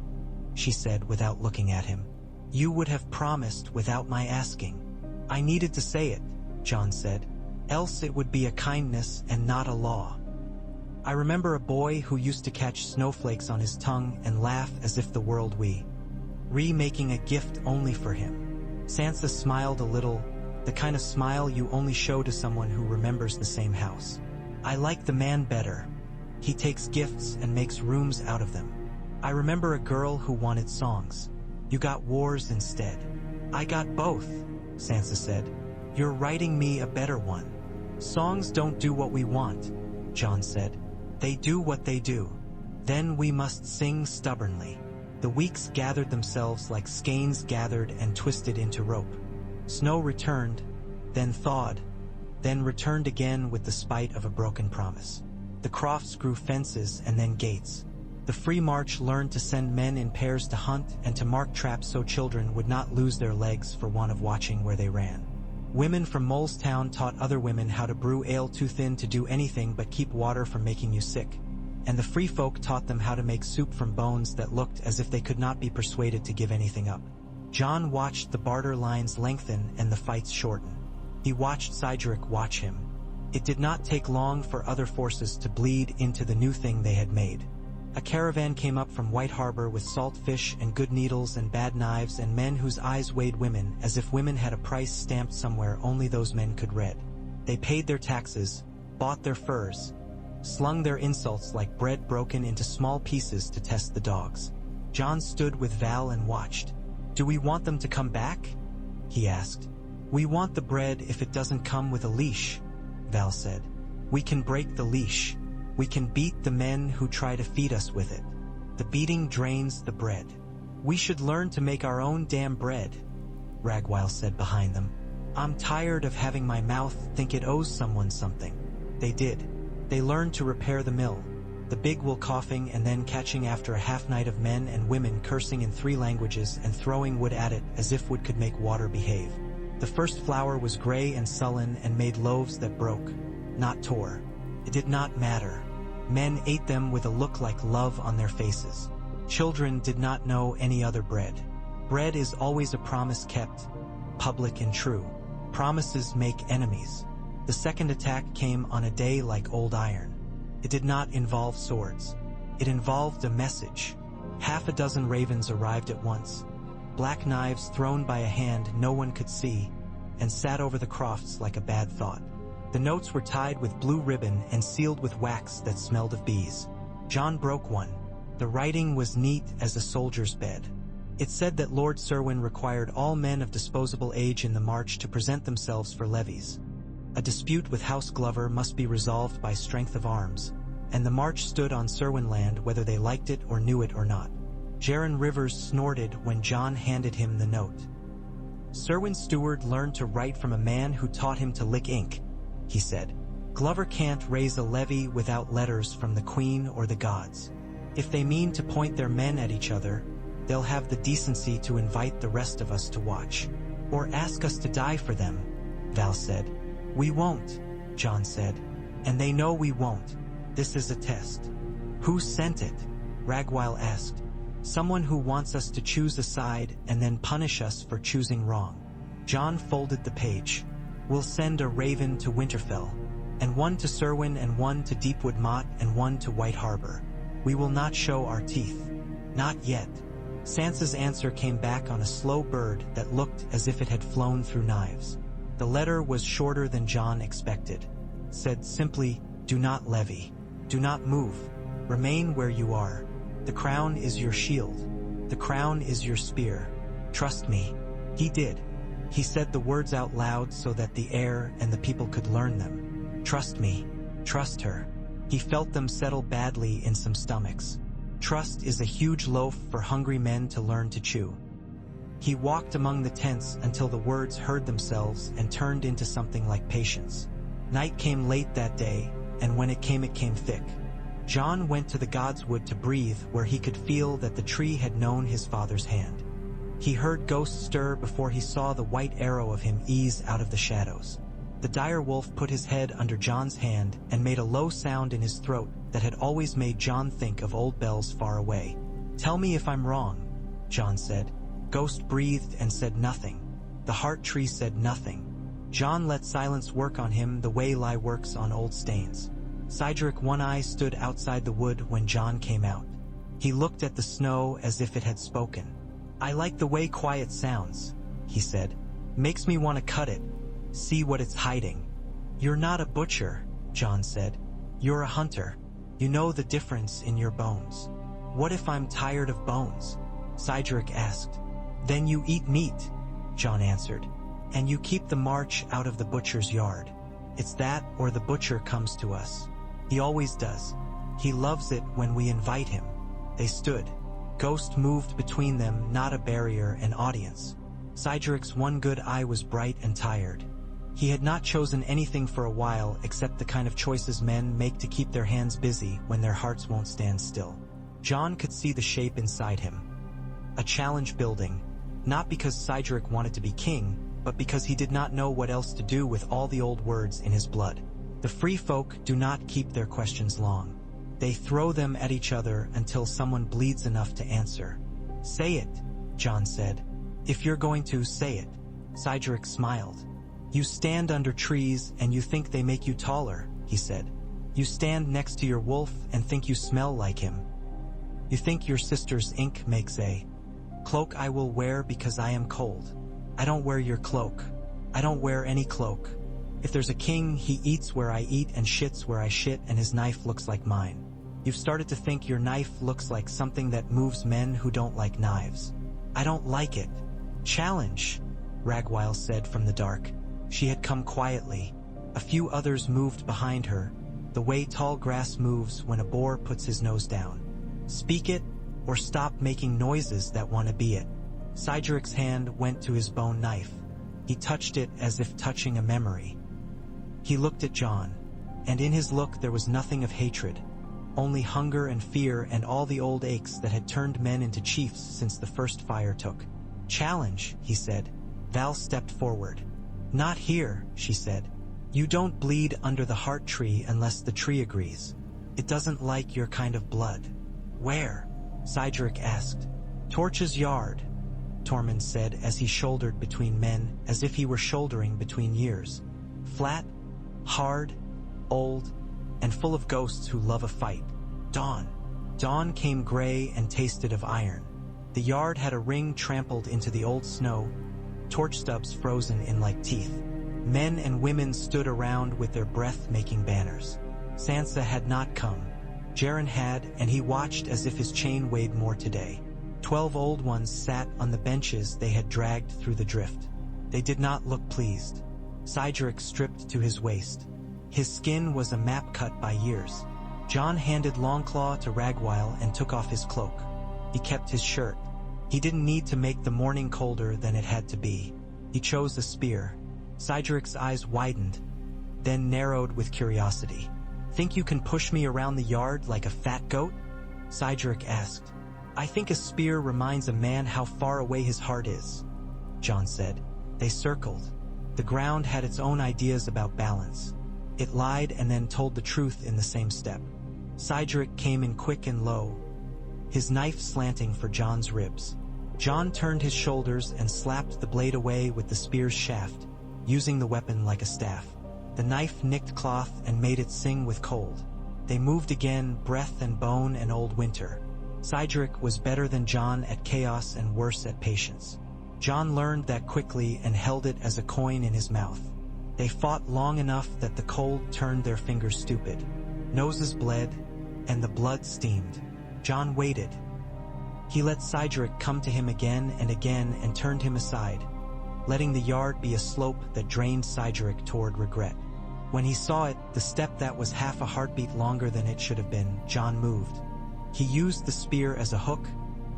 she said without looking at him. You would have promised without my asking. I needed to say it, Jon said. Else it would be a kindness and not a law. I remember a boy who used to catch snowflakes on his tongue and laugh as if the world making a gift only for him. Sansa smiled a little, the kind of smile you only show to someone who remembers the same house. I like the man better. He takes gifts and makes rooms out of them. I remember a girl who wanted songs. You got wars instead. I got both, Sansa said. You're writing me a better one. Songs don't do what we want, Jon said. They do what they do. Then we must sing stubbornly. The weeks gathered themselves like skeins gathered and twisted into rope. Snow returned, then thawed, then returned again with the spite of a broken promise. The crofts grew fences and then gates. The Free March learned to send men in pairs to hunt and to mark traps so children would not lose their legs for want of watching where they ran. Women from Molestown taught other women how to brew ale too thin to do anything but keep water from making you sick. And the free folk taught them how to make soup from bones that looked as if they could not be persuaded to give anything up. Jon watched the barter lines lengthen and the fights shorten. He watched Cydric watch him. It did not take long for other forces to bleed into the new thing they had made. A caravan came up from White Harbor with salt fish and good needles and bad knives and men whose eyes weighed women as if women had a price stamped somewhere only those men could read. They paid their taxes, bought their furs, slung their insults like bread broken into small pieces to test the dogs. Jon stood with Val and watched. Do we want them to come back? He asked. We want the bread if it doesn't come with a leash, Val said. We can break the leash. We can beat the men who try to feed us with it. The beating drains the bread. We should learn to make our own damn bread, Ragwile said behind them. I'm tired of having my mouth think it owes someone something. They did. They learned to repair the mill. The big will coughing and then catching after a half night of men and women cursing in 3 languages and throwing wood at it as if wood could make water behave. The first flour was gray and sullen and made loaves that broke, not tore. It did not matter. Men ate them with a look like love on their faces. Children did not know any other bread. Bread is always a promise kept, public and true. Promises make enemies. The second attack came on a day like old iron. It did not involve swords. It involved a message. Half a dozen ravens arrived at once, black knives thrown by a hand no one could see, and sat over the crofts like a bad thought. The notes were tied with blue ribbon and sealed with wax that smelled of bees. John broke one. The writing was neat as a soldier's bed. It said that Lord Serwyn required all men of disposable age in the march to present themselves for levies. A dispute with House Glover must be resolved by strength of arms, and the march stood on Serwyn land whether they liked it or knew it or not. Jaron Rivers snorted when John handed him the note. Serwyn's steward learned to write from a man who taught him to lick ink, he said. Glover can't raise a levy without letters from the Queen or the gods. If they mean to point their men at each other, they'll have the decency to invite the rest of us to watch. Or ask us to die for them, Val said. We won't, John said. And they know we won't. This is a test. Who sent it? Ragwile asked. Someone who wants us to choose a side and then punish us for choosing wrong. John folded the page. We'll send a raven to Winterfell, and one to Serwyn and one to Deepwood Motte and one to White Harbor. We will not show our teeth. Not yet. Sansa's answer came back on a slow bird that looked as if it had flown through knives. The letter was shorter than John expected. Said simply, do not levy. Do not move. Remain where you are. The crown is your shield. The crown is your spear. Trust me. He did. He said the words out loud so that the air and the people could learn them. Trust me. Trust her. He felt them settle badly in some stomachs. Trust is a huge loaf for hungry men to learn to chew. He walked among the tents until the words heard themselves and turned into something like patience. Night came late that day, and when it came thick. John went to the Godswood to breathe where he could feel that the tree had known his father's hand. He heard ghosts stir before he saw the white arrow of him ease out of the shadows. The direwolf put his head under John's hand and made a low sound in his throat that had always made John think of old bells far away. Tell me if I'm wrong, John said. Ghost breathed and said nothing. The heart tree said nothing. John let silence work on him the way lie works on old stains. Cydric One Eye stood outside the wood when John came out. He looked at the snow as if it had spoken. I like the way quiet sounds, he said. Makes me want to cut it. See what it's hiding. You're not a butcher, John said. You're a hunter. You know the difference in your bones. What if I'm tired of bones? Cydric asked. Then you eat meat, John answered. And you keep the march out of the butcher's yard. It's that or the butcher comes to us. He always does. He loves it when we invite him. They stood. Ghost moved between them, not a barrier, an audience. Cydric's one good eye was bright and tired. He had not chosen anything for a while except the kind of choices men make to keep their hands busy when their hearts won't stand still. John could see the shape inside him. A challenge building, not because Cydric wanted to be king, but because he did not know what else to do with all the old words in his blood. The free folk do not keep their questions long. They throw them at each other until someone bleeds enough to answer. Say it, John said. If you're going to, say it. Cydric smiled. You stand under trees and you think they make you taller, he said. You stand next to your wolf and think you smell like him. You think your sister's ink makes a cloak I will wear because I am cold. I don't wear your cloak. I don't wear any cloak. If there's a king, he eats where I eat and shits where I shit, and his knife looks like mine. You've started to think your knife looks like something that moves men who don't like knives. I don't like it. Challenge, Ragwile said from the dark. She had come quietly. A few others moved behind her, the way tall grass moves when a boar puts his nose down. Speak it, or stop making noises that want to be it. Cydric's hand went to his bone knife. He touched it as if touching a memory. He looked at John, and in his look there was nothing of hatred, only hunger and fear and all the old aches that had turned men into chiefs since the first fire took. Challenge, he said. Val stepped forward. Not here, she said. You don't bleed under the heart tree unless the tree agrees. It doesn't like your kind of blood. Where? Cydric asked. Torch's yard, Tormund said as he shouldered between men as if he were shouldering between years. Flat, hard, old, and full of ghosts who love a fight. Dawn. Dawn came gray and tasted of iron. The yard had a ring trampled into the old snow, torch stubs frozen in like teeth. Men and women stood around with their breath-making banners. Sansa had not come. Jaren had, and he watched as if his chain weighed more today. 12 old ones sat on the benches they had dragged through the drift. They did not look pleased. Cydric stripped to his waist. His skin was a map cut by years. Jon handed Longclaw to Ragwile and took off his cloak. He kept his shirt. He didn't need to make the morning colder than it had to be. He chose a spear. Cydric's eyes widened, then narrowed with curiosity. "Think you can push me around the yard like a fat goat?" Cydric asked. "I think a spear reminds a man how far away his heart is," Jon said. They circled. The ground had its own ideas about balance. It lied and then told the truth in the same step. Cydric came in quick and low, his knife slanting for Jon's ribs. Jon turned his shoulders and slapped the blade away with the spear's shaft, using the weapon like a staff. The knife nicked cloth and made it sing with cold. They moved again, breath and bone and old winter. Cydric was better than Jon at chaos and worse at patience. Jon learned that quickly and held it as a coin in his mouth. They fought long enough that the cold turned their fingers stupid. Noses bled, and the blood steamed. Jon waited. He let Cydric come to him again and turned him aside, letting the yard be a slope that drained Cydric toward regret. When he saw it, the step that was half a heartbeat longer than it should have been, Jon moved. He used the spear as a hook,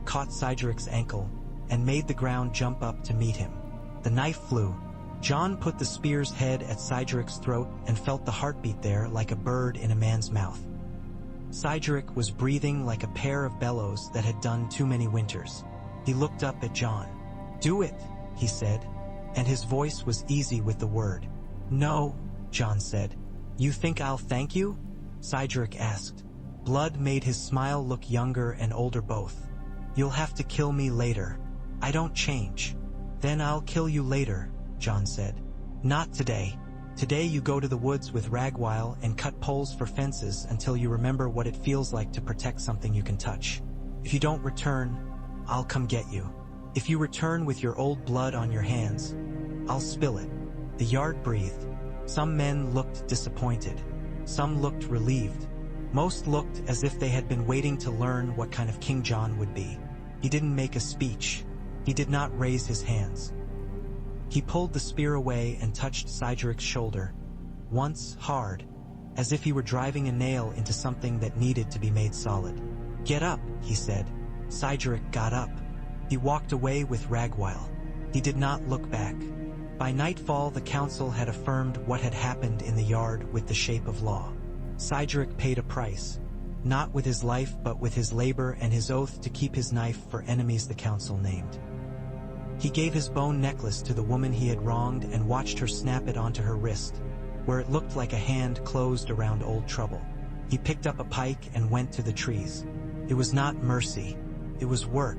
caught Cydric's ankle, and made the ground jump up to meet him. The knife flew. Jon put the spear's head at Cydric's throat and felt the heartbeat there like a bird in a man's mouth. Cydric was breathing like a pair of bellows that had done too many winters. He looked up at Jon. "Do it," he said, and his voice was easy with the word. "No," Jon said. "You think I'll thank you?" Cydric asked. Blood made his smile look younger and older both. "You'll have to kill me later. I don't change." "Then I'll kill you later," Jon said. "Not today. Today you go to the woods with Ragwile and cut poles for fences until you remember what it feels like to protect something you can touch. If you don't return, I'll come get you. If you return with your old blood on your hands, I'll spill it." The yard breathed. Some men looked disappointed. Some looked relieved. Most looked as if they had been waiting to learn what kind of king Jon would be. He didn't make a speech. He did not raise his hands. He pulled the spear away and touched Cydric's shoulder, once hard, as if he were driving a nail into something that needed to be made solid. "Get up," he said. Cydric got up. He walked away with Ragwile. He did not look back. By nightfall, the council had affirmed what had happened in the yard with the shape of law. Cydric paid a price, not with his life but with his labor and his oath to keep his knife for enemies the council named. He gave his bone necklace to the woman he had wronged and watched her snap it onto her wrist, where it looked like a hand closed around old trouble. He picked up a pike and went to the trees. It was not mercy. It was work.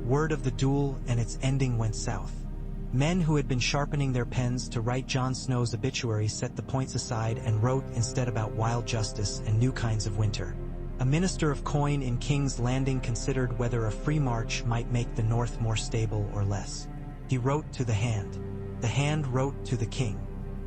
Word of the duel and its ending went south. Men who had been sharpening their pens to write Jon Snow's obituary set the points aside and wrote instead about wild justice and new kinds of winter. A minister of coin in King's Landing considered whether a free march might make the North more stable or less. He wrote to the hand. The hand wrote to the king.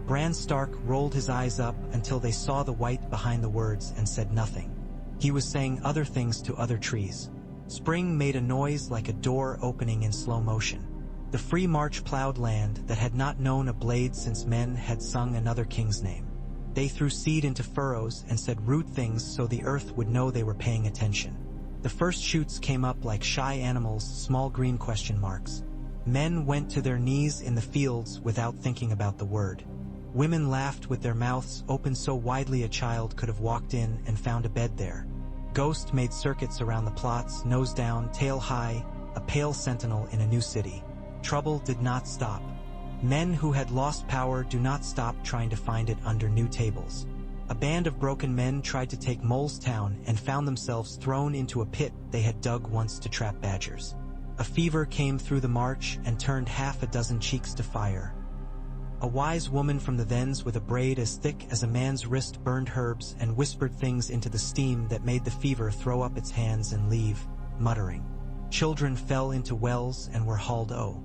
Bran Stark rolled his eyes up until they saw the white behind the words and said nothing. He was saying other things to other trees. Spring made a noise like a door opening in slow motion. The free march plowed land that had not known a blade since men had sung another king's name. They threw seed into furrows and said rude things so the earth would know they were paying attention. The first shoots came up like shy animals, small green question marks. Men went to their knees in the fields without thinking about the word. Women laughed with their mouths open so widely a child could have walked in and found a bed there. Ghost made circuits around the plots, nose down, tail high, a pale sentinel in a new city. Trouble did not stop. Men who had lost power do not stop trying to find it under new tables. A band of broken men tried to take Mole's Town and found themselves thrown into a pit they had dug once to trap badgers. A fever came through the march and turned half a dozen cheeks to fire. A wise woman from the thens with a braid as thick as a man's wrist burned herbs and whispered things into the steam that made the fever throw up its hands and leave, muttering. Children fell into wells and were hauled ut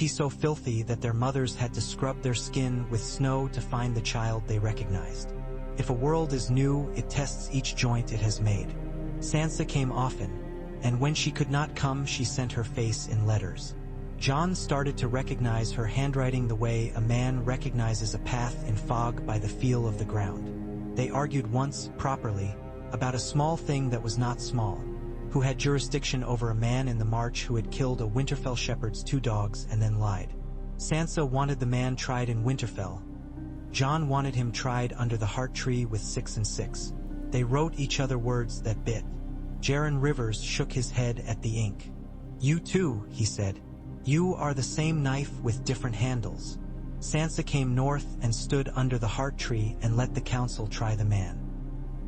so filthy that their mothers had to scrub their skin with snow to find the child they recognized. If a world is new, it tests each joint it has made. Sansa came often, and when she could not come, she sent her face in letters. Jon started to recognize her handwriting the way a man recognizes a path in fog by the feel of the ground. They argued once, properly, about a small thing that was not small, who had jurisdiction over a man in the march who had killed a Winterfell shepherd's 2 dogs and then lied. Sansa wanted the man tried in Winterfell. Jon wanted him tried under the heart tree with 6 and 6. They wrote each other words that bit. Jaron Rivers shook his head at the ink. You too, he said. You are the same knife with different handles. Sansa came north and stood under the heart tree and let the council try the man.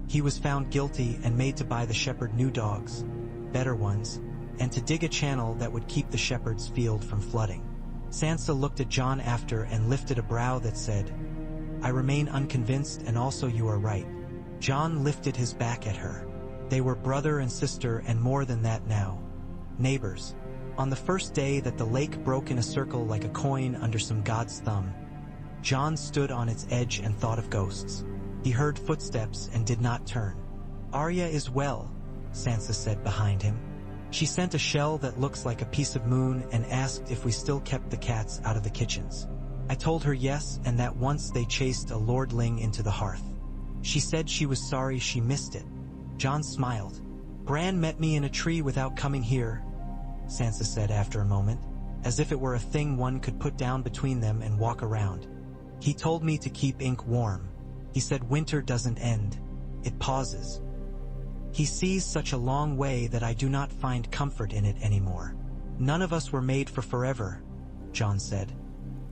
He was found guilty and made to buy the shepherd new dogs, better ones, and to dig a channel that would keep the shepherd's field from flooding. Sansa looked at Jon after and lifted a brow that said, I remain unconvinced, and also you are right. Jon lifted his back at her. They were brother and sister, and more than that now. Neighbors. On the first day that the lake broke in a circle like a coin under some god's thumb, Jon stood on its edge and thought of ghosts. He heard footsteps and did not turn. Arya is well, Sansa said behind him. She sent a shell that looks like a piece of moon and asked if we still kept the cats out of the kitchens. I told her yes, and that once they chased a lordling into the hearth. She said she was sorry she missed it. Jon smiled. Bran met me in a tree without coming here, Sansa said after a moment, as if it were a thing one could put down between them and walk around. He told me to keep ink warm. He said winter doesn't end, it pauses. He sees such a long way that I do not find comfort in it anymore. None of us were made for forever, Jon said,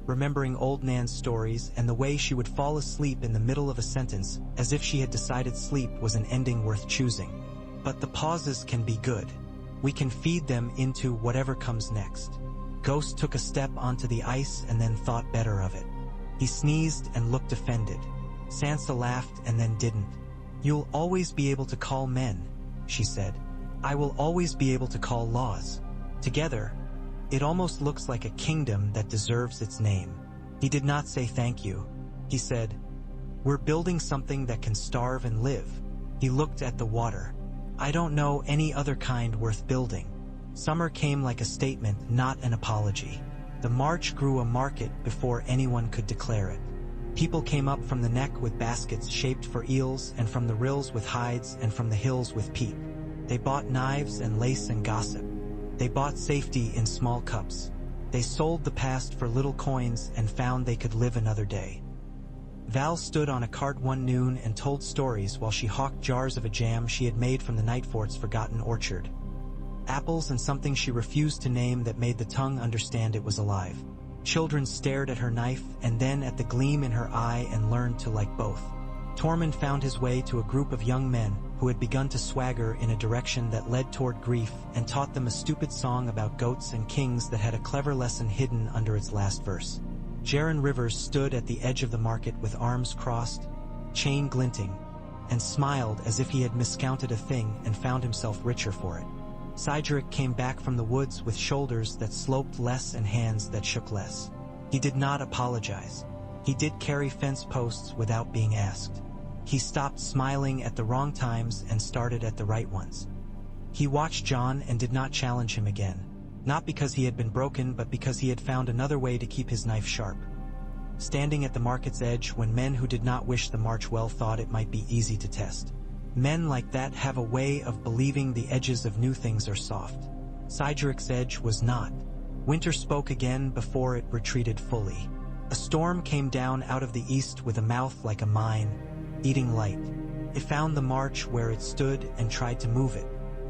remembering old Nan's stories and the way she would fall asleep in the middle of a sentence as if she had decided sleep was an ending worth choosing. But the pauses can be good. We can feed them into whatever comes next. Ghost took a step onto the ice and then thought better of it. He sneezed and looked offended. Sansa laughed and then didn't. You'll always be able to call men, she said. I will always be able to call laws. Together, it almost looks like a kingdom that deserves its name. He did not say thank you. He said, we're building something that can starve and live. He looked at the water. I don't know any other kind worth building. Summer came like a statement, not an apology. The march grew a market before anyone could declare it. People came up from the neck with baskets shaped for eels, and from the rills with hides, and from the hills with peat. They bought knives and lace and gossip. They bought safety in small cups. They sold the past for little coins and found they could live another day. Val stood on a cart one noon and told stories while she hawked jars of a jam she had made from the Nightfort's forgotten orchard. Apples and something she refused to name that made the tongue understand it was alive. Children stared at her knife and then at the gleam in her eye and learned to like both. Tormund found his way to a group of young men who had begun to swagger in a direction that led toward grief and taught them a stupid song about goats and kings that had a clever lesson hidden under its last verse. Jaron Rivers stood at the edge of the market with arms crossed, chain glinting, and smiled as if he had miscounted a thing and found himself richer for it. Cydric came back from the woods with shoulders that sloped less and hands that shook less. He did not apologize. He did carry fence posts without being asked. He stopped smiling at the wrong times and started at the right ones. He watched Jon and did not challenge him again, not because he had been broken but because he had found another way to keep his knife sharp. Standing at the market's edge when men who did not wish the march well thought it might be easy to test. Men like that have a way of believing the edges of new things are soft. Cydric's edge was not. Winter spoke again before it retreated fully. A storm came down out of the east with a mouth like a mine, eating light. It found the march where it stood and tried to move it.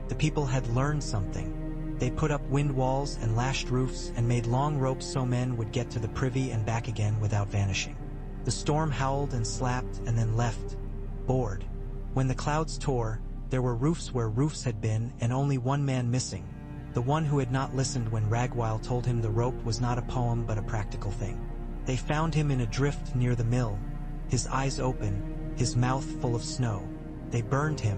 The people had learned something. They put up wind walls and lashed roofs and made long ropes so men would get to the privy and back again without vanishing. The storm howled and slapped and then left, bored. When the clouds tore, there were roofs where roofs had been and only one man missing, the one who had not listened when Ragwile told him the rope was not a poem but a practical thing. They found him in a drift near the mill, his eyes open, his mouth full of snow. They burned him.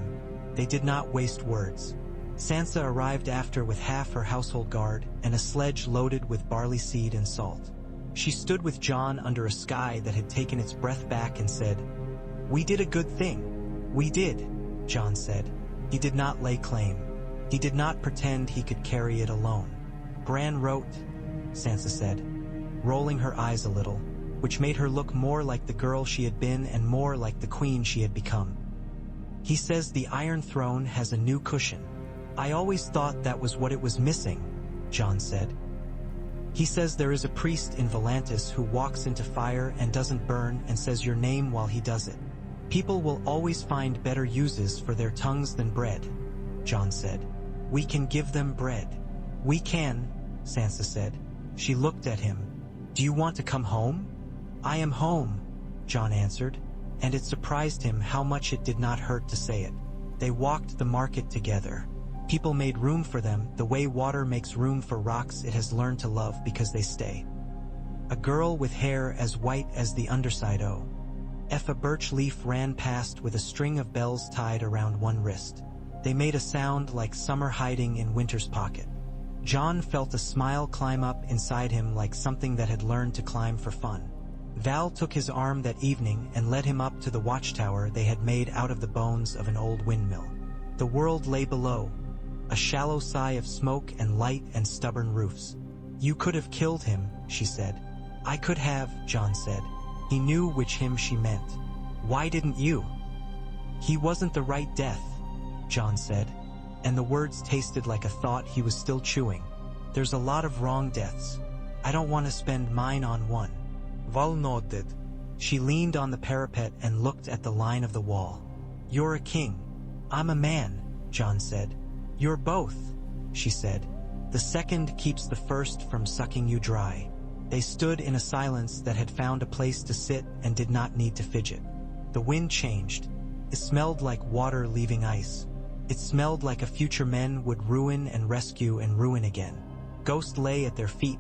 They did not waste words. Sansa arrived after with half her household guard and a sledge loaded with barley seed and salt. She stood with Jon under a sky that had taken its breath back and said, "We did a good thing. We did," Jon said. He did not lay claim. He did not pretend he could carry it alone. "Bran wrote," Sansa said, rolling her eyes a little, which made her look more like the girl she had been and more like the queen she had become. "He says the Iron Throne has a new cushion." "I always thought that was what it was missing," Jon said. "He says there is a priest in Volantis who walks into fire and doesn't burn and says your name while he does it. People will always find better uses for their tongues than bread," Jon said. "We can give them bread." "We can," Sansa said. She looked at him. "Do you want to come home?" "I am home," Jon answered, and it surprised him how much it did not hurt to say it. They walked the market together. People made room for them the way water makes room for rocks it has learned to love because they stay. A girl with hair as white as the underside of a birch leaf ran past with a string of bells tied around one wrist. They made a sound like summer hiding in winter's pocket. Jon felt a smile climb up inside him like something that had learned to climb for fun. Val took his arm that evening and led him up to the watchtower they had made out of the bones of an old windmill. The world lay below, a shallow sigh of smoke and light and stubborn roofs. "You could have killed him," she said. "I could have," Jon said. He knew which him she meant. "Why didn't you?" "He wasn't the right death," Jon said, and the words tasted like a thought he was still chewing. "There's a lot of wrong deaths. I don't want to spend mine on one." Val nodded. She leaned on the parapet and looked at the line of the wall. "You're a king. I'm a man," Jon said. "You're both," she said. "The second keeps the first from sucking you dry." They stood in a silence that had found a place to sit and did not need to fidget. The wind changed. It smelled like water leaving ice. It smelled like a future men would ruin and rescue and ruin again. Ghost lay at their feet,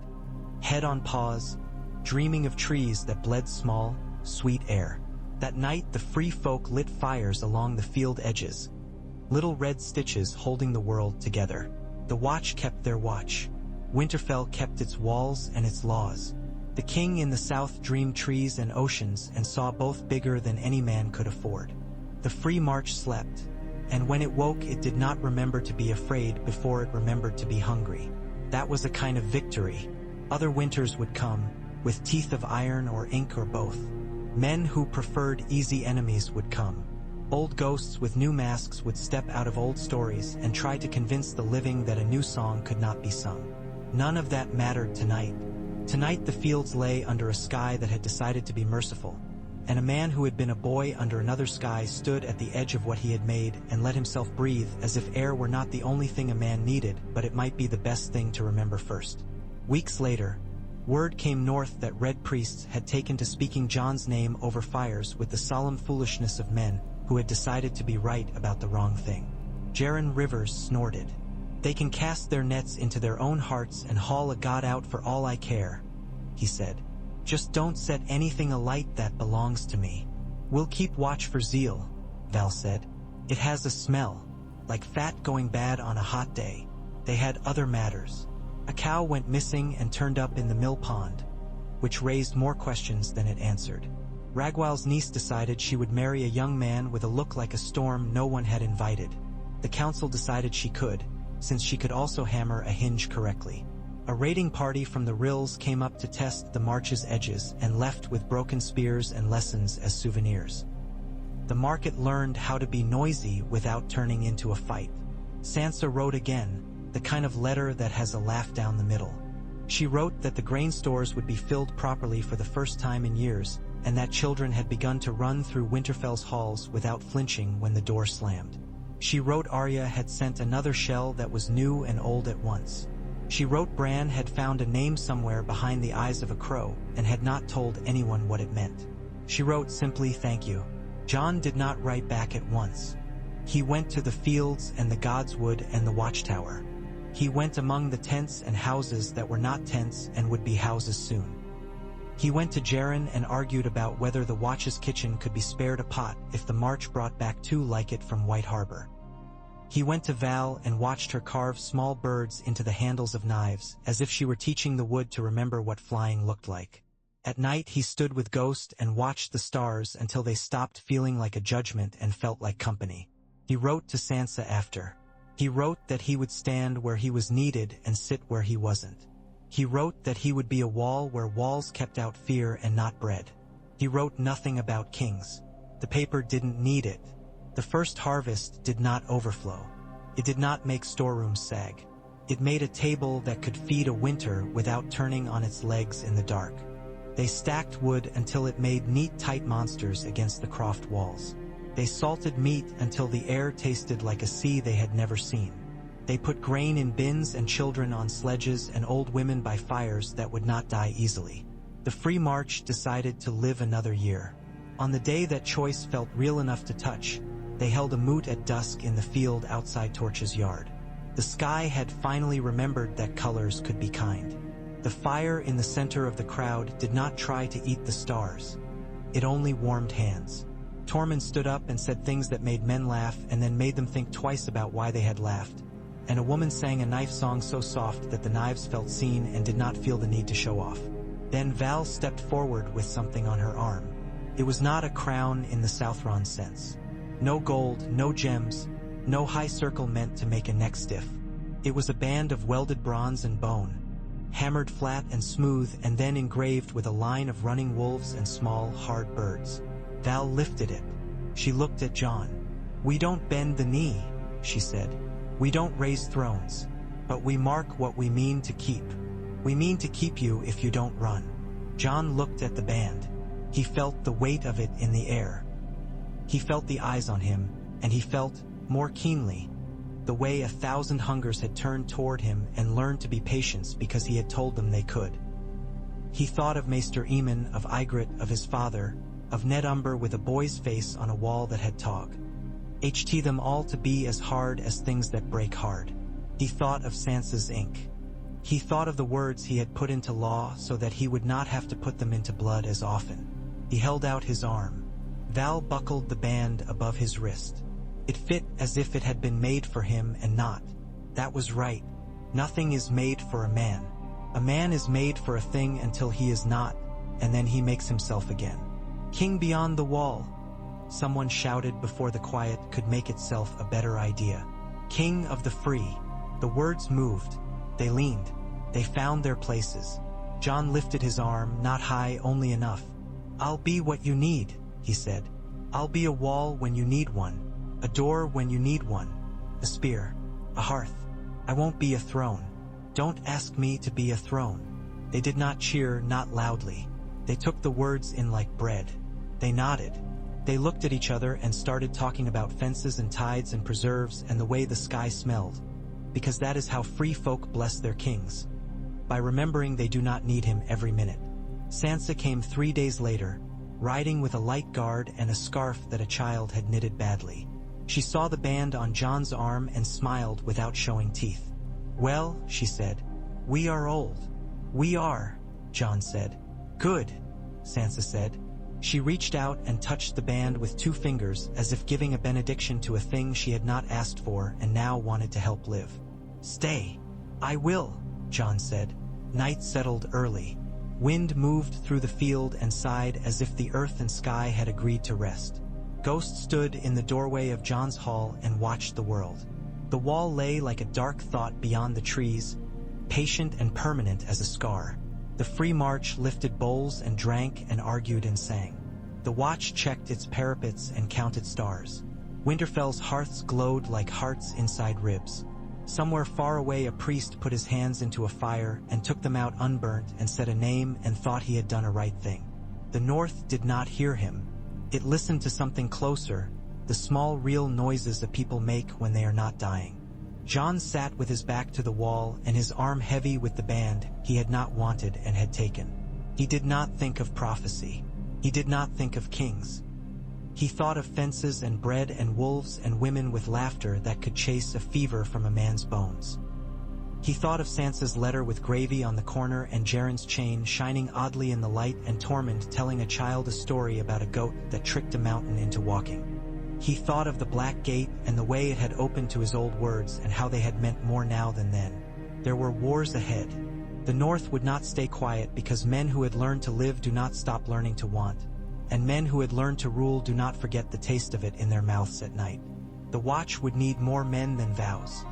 head on paws, dreaming of trees that bled small, sweet air. That night the free folk lit fires along the field edges, little red stitches holding the world together. The watch kept their watch. Winterfell kept its walls and its laws. The king in the south dreamed trees and oceans and saw both bigger than any man could afford. The free march slept, and when it woke it did not remember to be afraid before it remembered to be hungry. That was a kind of victory. Other winters would come, with teeth of iron or ink or both. Men who preferred easy enemies would come. Old ghosts with new masks would step out of old stories and try to convince the living that a new song could not be sung. None of that mattered tonight. Tonight the fields lay under a sky that had decided to be merciful, and a man who had been a boy under another sky stood at the edge of what he had made and let himself breathe as if air were not the only thing a man needed, but it might be the best thing to remember first. Weeks later, word came north that red priests had taken to speaking Jon's name over fires with the solemn foolishness of men who had decided to be right about the wrong thing. Jaren Rivers snorted. "They can cast their nets into their own hearts and haul a god out for all I care," he said. "Just don't set anything alight that belongs to me." "We'll keep watch for Zeal," Val said. "It has a smell, like fat going bad on a hot day." They had other matters. A cow went missing and turned up in the mill pond, which raised more questions than it answered. Ragwell's niece decided she would marry a young man with a look like a storm no one had invited. The council decided she could, since she could also hammer a hinge correctly. A raiding party from the Rills came up to test the march's edges and left with broken spears and lessons as souvenirs. The market learned how to be noisy without turning into a fight. Sansa wrote again, the kind of letter that has a laugh down the middle. She wrote that the grain stores would be filled properly for the first time in years, and that children had begun to run through Winterfell's halls without flinching when the door slammed. She wrote Arya had sent another shell that was new and old at once. She wrote Bran had found a name somewhere behind the eyes of a crow and had not told anyone what it meant. She wrote simply thank you. Jon did not write back at once. He went to the fields and the Godswood and the watchtower. He went among the tents and houses that were not tents and would be houses soon. He went to Jaren and argued about whether the watch's kitchen could be spared a pot if the march brought back two like it from White Harbor. He went to Val and watched her carve small birds into the handles of knives, as if she were teaching the wood to remember what flying looked like. At night he stood with Ghost and watched the stars until they stopped feeling like a judgment and felt like company. He wrote to Sansa after. He wrote that he would stand where he was needed and sit where he wasn't. He wrote that he would be a wall where walls kept out fear and not bread. He wrote nothing about kings. The paper didn't need it. The first harvest did not overflow. It did not make storerooms sag. It made a table that could feed a winter without turning on its legs in the dark. They stacked wood until it made neat tight monsters against the croft walls. They salted meat until the air tasted like a sea they had never seen. They put grain in bins and children on sledges and old women by fires that would not die easily. The Free March decided to live another year. On the day that choice felt real enough to touch, they held a moot at dusk in the field outside Torch's yard. The sky had finally remembered that colors could be kind. The fire in the center of the crowd did not try to eat the stars. It only warmed hands. Tormund stood up and said things that made men laugh and then made them think twice about why they had laughed. And a woman sang a knife song so soft that the knives felt seen and did not feel the need to show off. Then Val stepped forward with something on her arm. It was not a crown in the Southron sense. No gold, no gems, no high circle meant to make a neck stiff. It was a band of welded bronze and bone, hammered flat and smooth and then engraved with a line of running wolves and small, hard birds. Val lifted it. She looked at Jon. "We don't bend the knee," she said. "We don't raise thrones, but we mark what we mean to keep. We mean to keep you if you don't run." Jon looked at the band. He felt the weight of it in the air. He felt the eyes on him, and he felt, more keenly, the way 1,000 hungers had turned toward him and learned to be patient because he had told them they could. He thought of Maester Aemon, of Ygritte, of his father, of Ned Umber with a boy's face on a wall that had Tog. Them all to be as hard as things that break hard. He thought of Sansa's ink. He thought of the words he had put into law so that he would not have to put them into blood as often. He held out his arm. Val buckled the band above his wrist. It fit as if it had been made for him and not. That was right. Nothing is made for a man. A man is made for a thing until he is not, and then he makes himself again. "King beyond the wall," someone shouted before the quiet could make itself a better idea. "King of the free." The words moved. They leaned. They found their places. Jon lifted his arm, not high, only enough. "I'll be what you need," he said. "I'll be a wall when you need one, a door when you need one, a spear, a hearth. I won't be a throne. Don't ask me to be a throne." They did not cheer, not loudly. They took the words in like bread. They nodded. They looked at each other and started talking about fences and tides and preserves and the way the sky smelled, because that is how free folk bless their kings, by remembering they do not need him every minute. Sansa came 3 days later, riding with a light guard and a scarf that a child had knitted badly. She saw the band on Jon's arm and smiled without showing teeth. "Well," she said, "we are old." "We are," Jon said. "Good," Sansa said. She reached out and touched the band with 2 fingers as if giving a benediction to a thing she had not asked for and now wanted to help live. "Stay." "I will," Jon said. Night settled early. Wind moved through the field and sighed as if the earth and sky had agreed to rest. Ghost stood in the doorway of Jon's hall and watched the world. The wall lay like a dark thought beyond the trees, patient and permanent as a scar. The Free March lifted bowls and drank and argued and sang. The Watch checked its parapets and counted stars. Winterfell's hearths glowed like hearts inside ribs. Somewhere far away a priest put his hands into a fire and took them out unburnt and said a name and thought he had done a right thing. The North did not hear him. It listened to something closer, the small real noises that people make when they are not dying. Jon sat with his back to the wall and his arm heavy with the band he had not wanted and had taken. He did not think of prophecy. He did not think of kings. He thought of fences and bread and wolves and women with laughter that could chase a fever from a man's bones. He thought of Sansa's letter with gravy on the corner and Jaren's chain shining oddly in the light and Tormund telling a child a story about a goat that tricked a mountain into walking. He thought of the Black Gate and the way it had opened to his old words and how they had meant more now than then. There were wars ahead. The North would not stay quiet because men who had learned to live do not stop learning to want, and men who had learned to rule do not forget the taste of it in their mouths at night. The Watch would need more men than vows.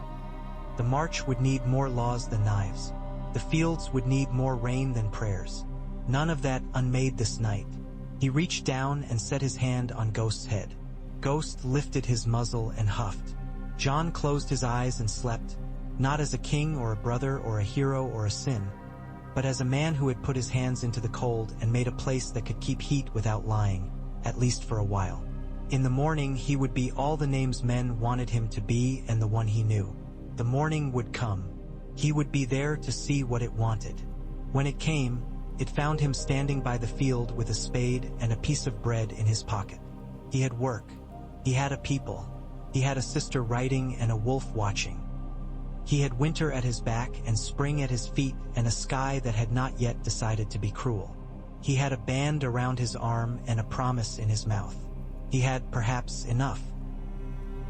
The March would need more laws than knives. The fields would need more rain than prayers. None of that unmade this night. He reached down and set his hand on Ghost's head. Ghost lifted his muzzle and huffed. Jon closed his eyes and slept, not as a king or a brother or a hero or a sin, but as a man who had put his hands into the cold and made a place that could keep heat without lying, at least for a while. In the morning he would be all the names men wanted him to be and the one he knew. The morning would come. He would be there to see what it wanted. When it came, it found him standing by the field with a spade and a piece of bread in his pocket. He had work. He had a people. He had a sister writing and a wolf watching. He had winter at his back and spring at his feet and a sky that had not yet decided to be cruel. He had a band around his arm and a promise in his mouth. He had, perhaps, enough.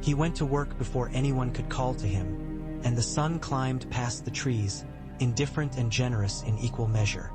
He went to work before anyone could call to him, and the sun climbed past the trees, indifferent and generous in equal measure.